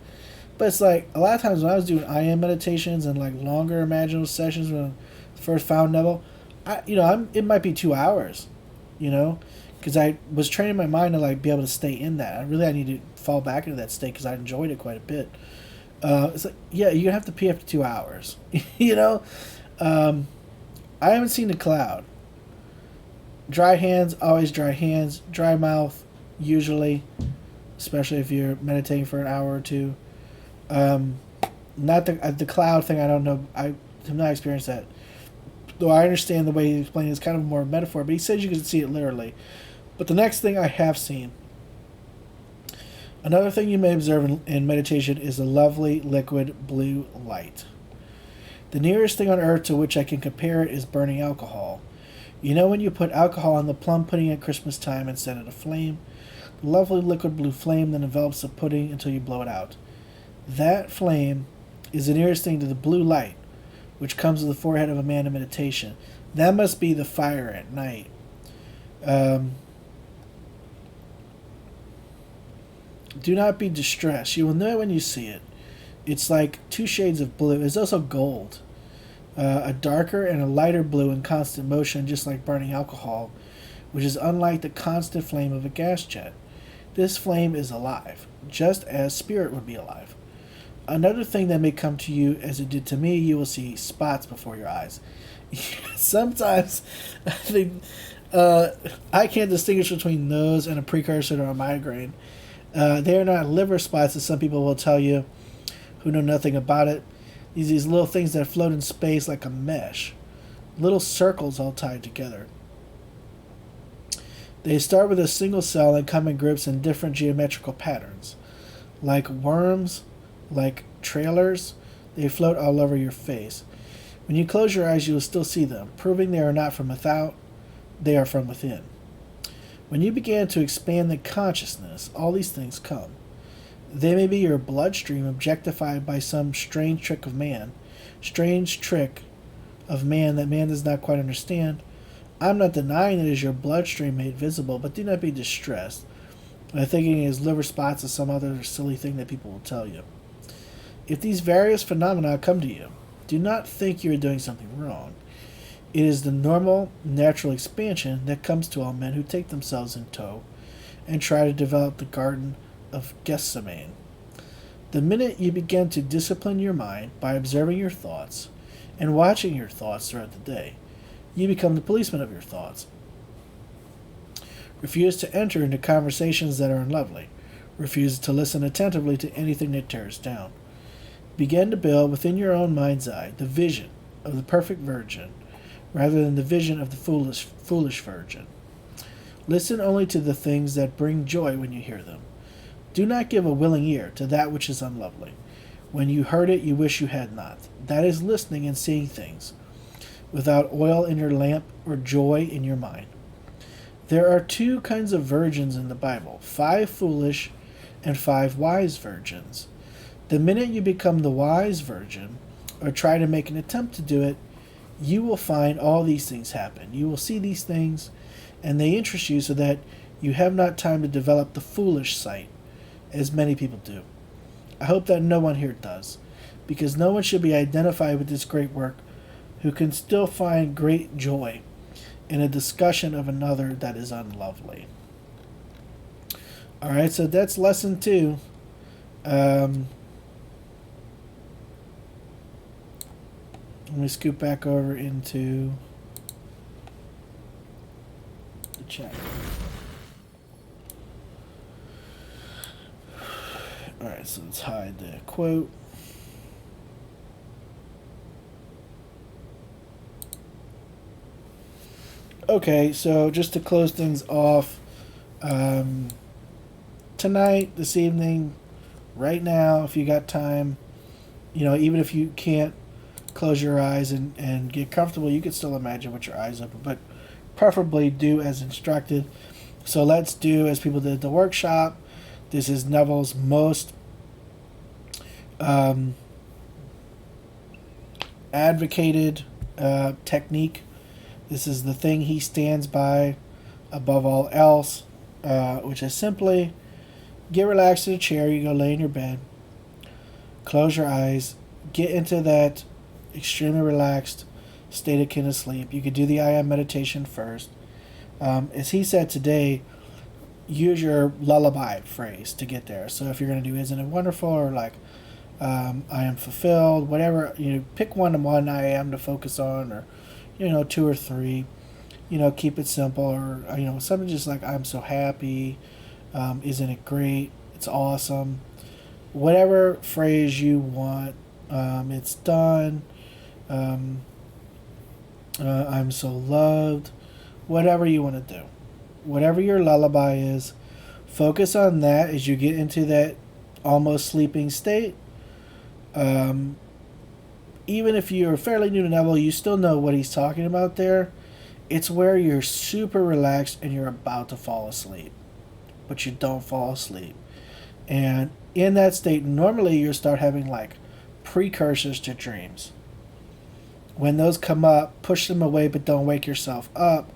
But it's like, a lot of times when I was doing IM meditations and, like, longer imaginal sessions when I first found Neville, it might be 2 hours, because I was training my mind to, like, be able to stay in that. I need to fall back into that state because I enjoyed it quite a bit. It's like, yeah, you're going to have to pee after 2 hours, I haven't seen a cloud. Dry hands, always dry hands. Dry mouth, usually, especially if you're meditating for an hour or two. Not the cloud thing, I don't know. I have not experienced that. Though I understand the way he explained it is kind of more a metaphor, but he says you can see it literally. But the next thing I have seen, another thing you may observe in meditation is a lovely liquid blue light. The nearest thing on earth to which I can compare it is burning alcohol. You know when you put alcohol on the plum pudding at Christmas time and set it aflame? The lovely liquid blue flame that envelops the pudding until you blow it out. That flame is the nearest thing to the blue light, which comes to the forehead of a man in meditation. That must be the fire at night. Do not be distressed. You will know it when you see it. It's like 2 shades of blue. It's also gold. A darker and a lighter blue in constant motion, just like burning alcohol, which is unlike the constant flame of a gas jet. This flame is alive, just as spirit would be alive. Another thing that may come to you, as it did to me, you will see spots before your eyes. Sometimes, I think, I can't distinguish between those and a precursor to a migraine. They are not liver spots, as some people will tell you who know nothing about it. These little things that float in space like a mesh. Little circles all tied together. They start with a single cell and come in groups in different geometrical patterns. Like worms, like trailers, they float all over your face. When you close your eyes, you will still see them, proving they are not from without, they are from within. When you begin to expand the consciousness, all these things come. They may be your bloodstream objectified by some strange trick of man that man does not quite understand. I'm not denying it is your bloodstream made visible, but do not be distressed by thinking it is liver spots or some other silly thing that people will tell you. If these various phenomena come to you, do not think you are doing something wrong. It is the normal, natural expansion that comes to all men who take themselves in tow and try to develop the Garden of Gethsemane. The minute you begin to discipline your mind by observing your thoughts and watching your thoughts throughout the day, you become the policeman of your thoughts. Refuse to enter into conversations that are unlovely. Refuse to listen attentively to anything that tears down. Begin to build within your own mind's eye the vision of the perfect virgin rather than the vision of the foolish virgin. Listen only to the things that bring joy when you hear them. Do not give a willing ear to that which is unlovely. When you heard it, you wish you had not. That is listening and seeing things, without oil in your lamp or joy in your mind. There are 2 kinds of virgins in the Bible, 5 foolish and 5 wise virgins. The minute you become the wise virgin, or try to make an attempt to do it, you will find all these things happen. You will see these things, and they interest you so that you have not time to develop the foolish sight, as many people do. I hope that no one here does, because no one should be identified with this great work who can still find great joy in a discussion of another that is unlovely. Alright, so that's lesson 2. Let me scoot back over into the chat. Alright, so let's hide the quote. Okay, so just to close things off, tonight, this evening, right now, if you got time, even if you can't close your eyes and get comfortable, you can still imagine with your eyes open, but preferably do as instructed. So let's do as people did at the workshop. This is Neville's most advocated technique. This is the thing he stands by above all else, which is simply get relaxed in a chair. You go lay in your bed, close your eyes, get into that extremely relaxed state akin to sleep. You could do the I am meditation first. As he said today, use your lullaby phrase to get there. So if you're going to do isn't it wonderful, or like I am fulfilled, whatever, pick one I am to focus on, or two or three, keep it simple, or something just like I'm so happy, isn't it great, it's awesome, whatever phrase you want, it's done, I'm so loved, whatever you want to do, whatever your lullaby is, focus on that as you get into that almost sleeping state. Even if you're fairly new to Neville, you still know what he's talking about there. It's where you're super relaxed and you're about to fall asleep, but you don't fall asleep. And in that state, normally you'll start having like precursors to dreams. When those come up, push them away, but don't wake yourself up.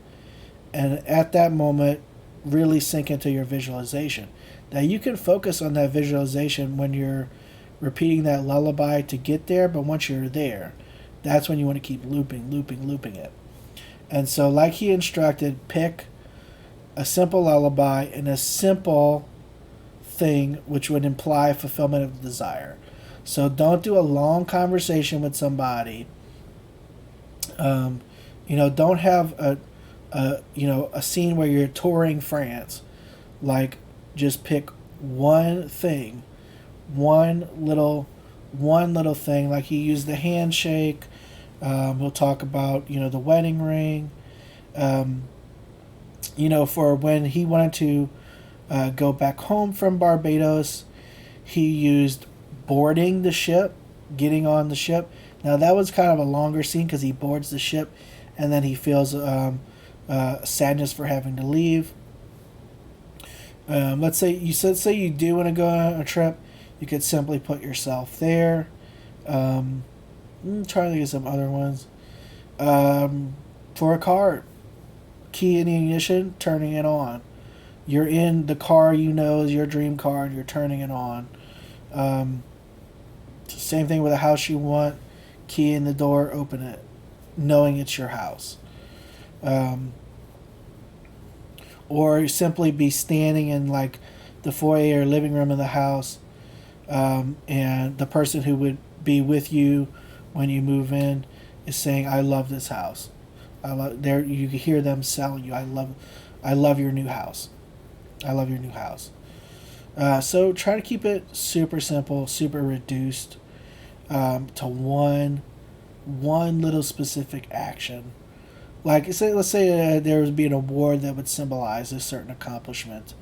And at that moment, really sink into your visualization. Now you can focus on that visualization when you're repeating that lullaby to get there, but once you're there, that's when you want to keep looping it. And so, like he instructed, pick a simple lullaby and a simple thing which would imply fulfillment of the desire. So don't do a long conversation with somebody. Don't have a scene where you're touring France. Like, just pick one thing. One little thing, like he used the handshake. We'll talk about the wedding ring. For when he wanted to go back home from Barbados, he used boarding the ship, getting on the ship. Now that was kind of a longer scene because he boards the ship, and then he feels sadness for having to leave. Let's say you do want to go on a trip. You could simply put yourself there. I'm trying to think of some other ones. For a car, key in the ignition, turning it on. You're in the car is your dream car, and you're turning it on. Same thing with a house you want. Key in the door, open it, knowing it's your house. Or simply be standing in like the foyer or living room of the house. And the person who would be with you when you move in is saying, "I love this house. I love." There, you can hear them selling you. I love your new house. I love your new house. So try to keep it super simple, super reduced to one little specific action. Like, let's say there would be an award that would symbolize a certain accomplishment.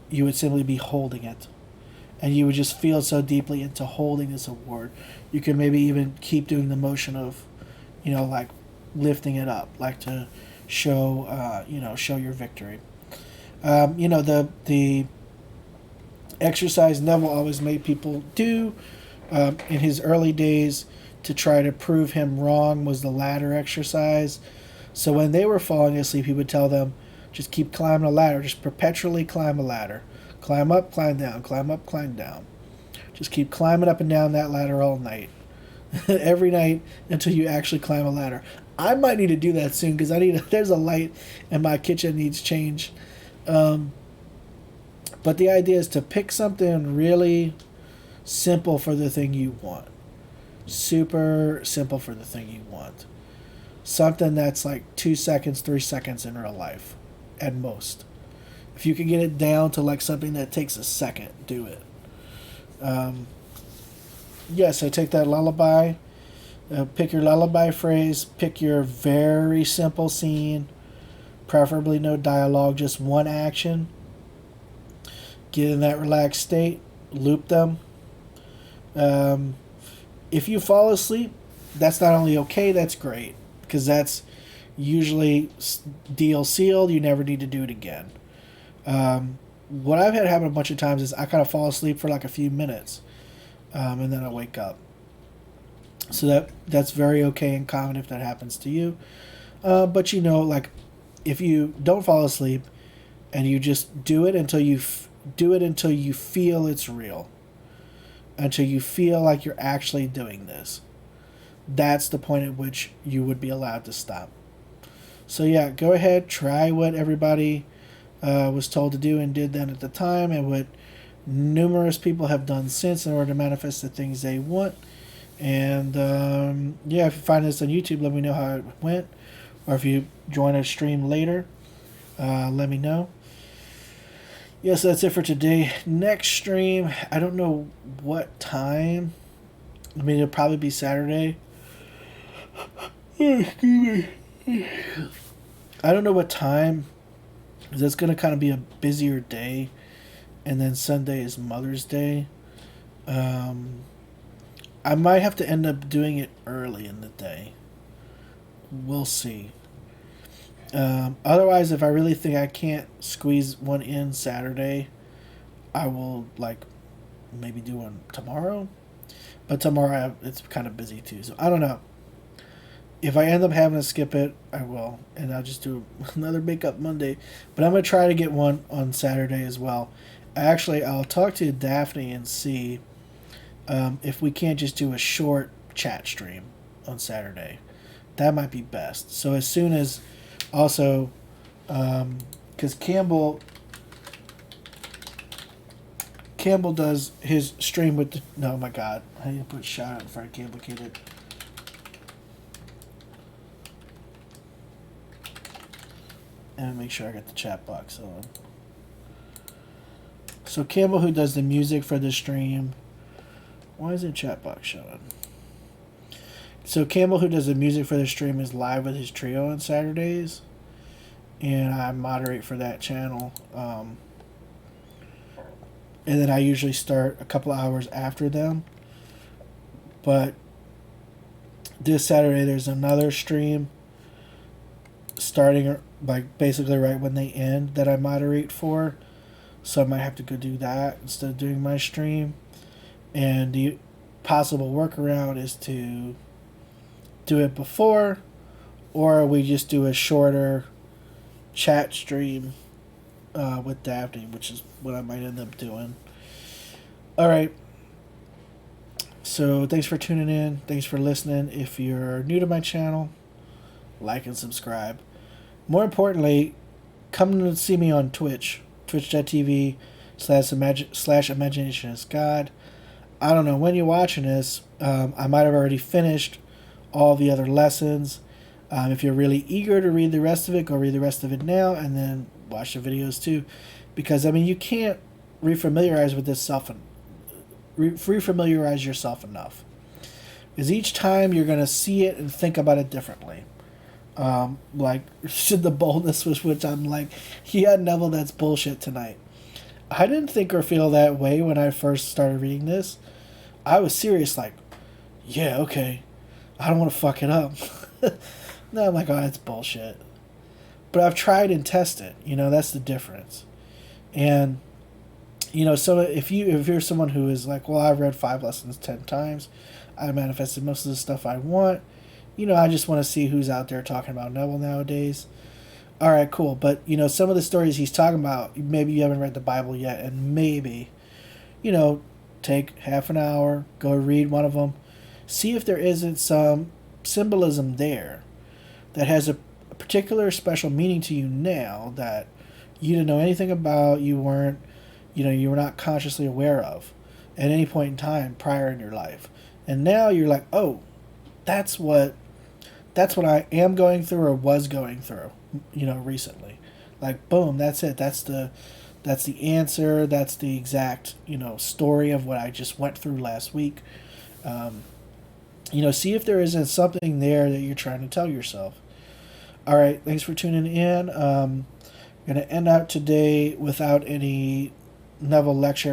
You would simply be holding it. And you would just feel so deeply into holding this award. You can maybe even keep doing the motion of, like lifting it up, like to show, show your victory. The exercise Neville always made people do in his early days to try to prove him wrong was the ladder exercise. So when they were falling asleep, he would tell them, just keep climbing a ladder, just perpetually climb a ladder. Climb up, climb down, climb up, climb down. Just keep climbing up and down that ladder all night. Every night until you actually climb a ladder. I might need to do that soon because there's a light in my kitchen needs change. But the idea is to pick something really simple for the thing you want. Super simple for the thing you want. Something that's like 2 seconds, 3 seconds in real life, at most. If you can get it down to like something that takes a second, do it. So take that lullaby, pick your lullaby phrase, pick your very simple scene, preferably no dialogue, just one action. Get in that relaxed state, loop them. If you fall asleep, that's not only okay, that's great. Because that's usually deal sealed, you never need to do it again. What I've had happen a bunch of times is I kind of fall asleep for like a few minutes, and then I wake up. So that's very okay and common if that happens to you. But like if you don't fall asleep and you just do it until you feel it's real, until you feel like you're actually doing this, that's the point at which you would be allowed to stop. So yeah, go ahead, try what everybody was told to do and did then at the time, and what numerous people have done since in order to manifest the things they want. And if you find this on YouTube, let me know how it went. Or if you join a stream later, let me know. Yes, that's it for today. Next stream, I don't know what time. I mean, it'll probably be Saturday. I don't know what time. It's going to kind of be a busier day. And then Sunday is Mother's Day. I might have to end up doing it early in the day. We'll see. Otherwise, if I really think I can't squeeze one in Saturday, I will maybe do one tomorrow. But tomorrow it's kind of busy too, so I don't know. If I end up having to skip it, I will, and I'll just do another Makeup Monday. But I'm gonna try to get one on Saturday as well. Actually, I'll talk to Daphne and see if we can't just do a short chat stream on Saturday. That might be best. So as soon as, also, because Campbell does his stream with the, no, my God, I need to put shout out in front of Campbell Kid. And make sure I got the chat box on. So Campbell, who does the music for the stream, why isn't chat box showing? So Campbell, who does the music for the stream, is live with his trio on Saturdays, and I moderate for that channel. And then I usually start a couple hours after them. But this Saturday there's another stream starting basically right when they end that I moderate for. So I might have to go do that instead of doing my stream. And the possible workaround is to do it before, or we just do a shorter chat stream with Daphne, which is what I might end up doing. Alright. So thanks for tuning in. Thanks for listening. If you're new to my channel, like and subscribe. More importantly, come and see me on Twitch. Twitch.tv/imaginationisgod. I don't know when you're watching this. I might have already finished all the other lessons. If you're really eager to read the rest of it, go read the rest of it now and then watch the videos too. Because, I mean, you can't refamiliarize with this refamiliarize yourself enough. Because each time you're going to see it and think about it differently. The boldness with which I'm like, yeah, Neville, that's bullshit tonight. I didn't think or feel that way when I first started reading this. I was serious, yeah, okay. I don't want to fuck it up. No, I'm like, oh, that's bullshit. But I've tried and tested. That's the difference. And, so if you're someone who is like, well, I've read 5 lessons 10 times. I manifested most of the stuff I want. I just want to see who's out there talking about Neville nowadays. All right, cool. But, some of the stories he's talking about, maybe you haven't read the Bible yet, and maybe, take half an hour, go read one of them, see if there isn't some symbolism there that has a particular special meaning to you now that you didn't know anything about, you were not consciously aware of. at any point in time prior in your life. And now you're like, oh, that's what I am going through or was going through, recently. Like, boom, that's it. That's the answer. That's the exact, story of what I just went through last week. See if there isn't something there that you're trying to tell yourself. All right, thanks for tuning in. Going to end out today without any Neville lecture.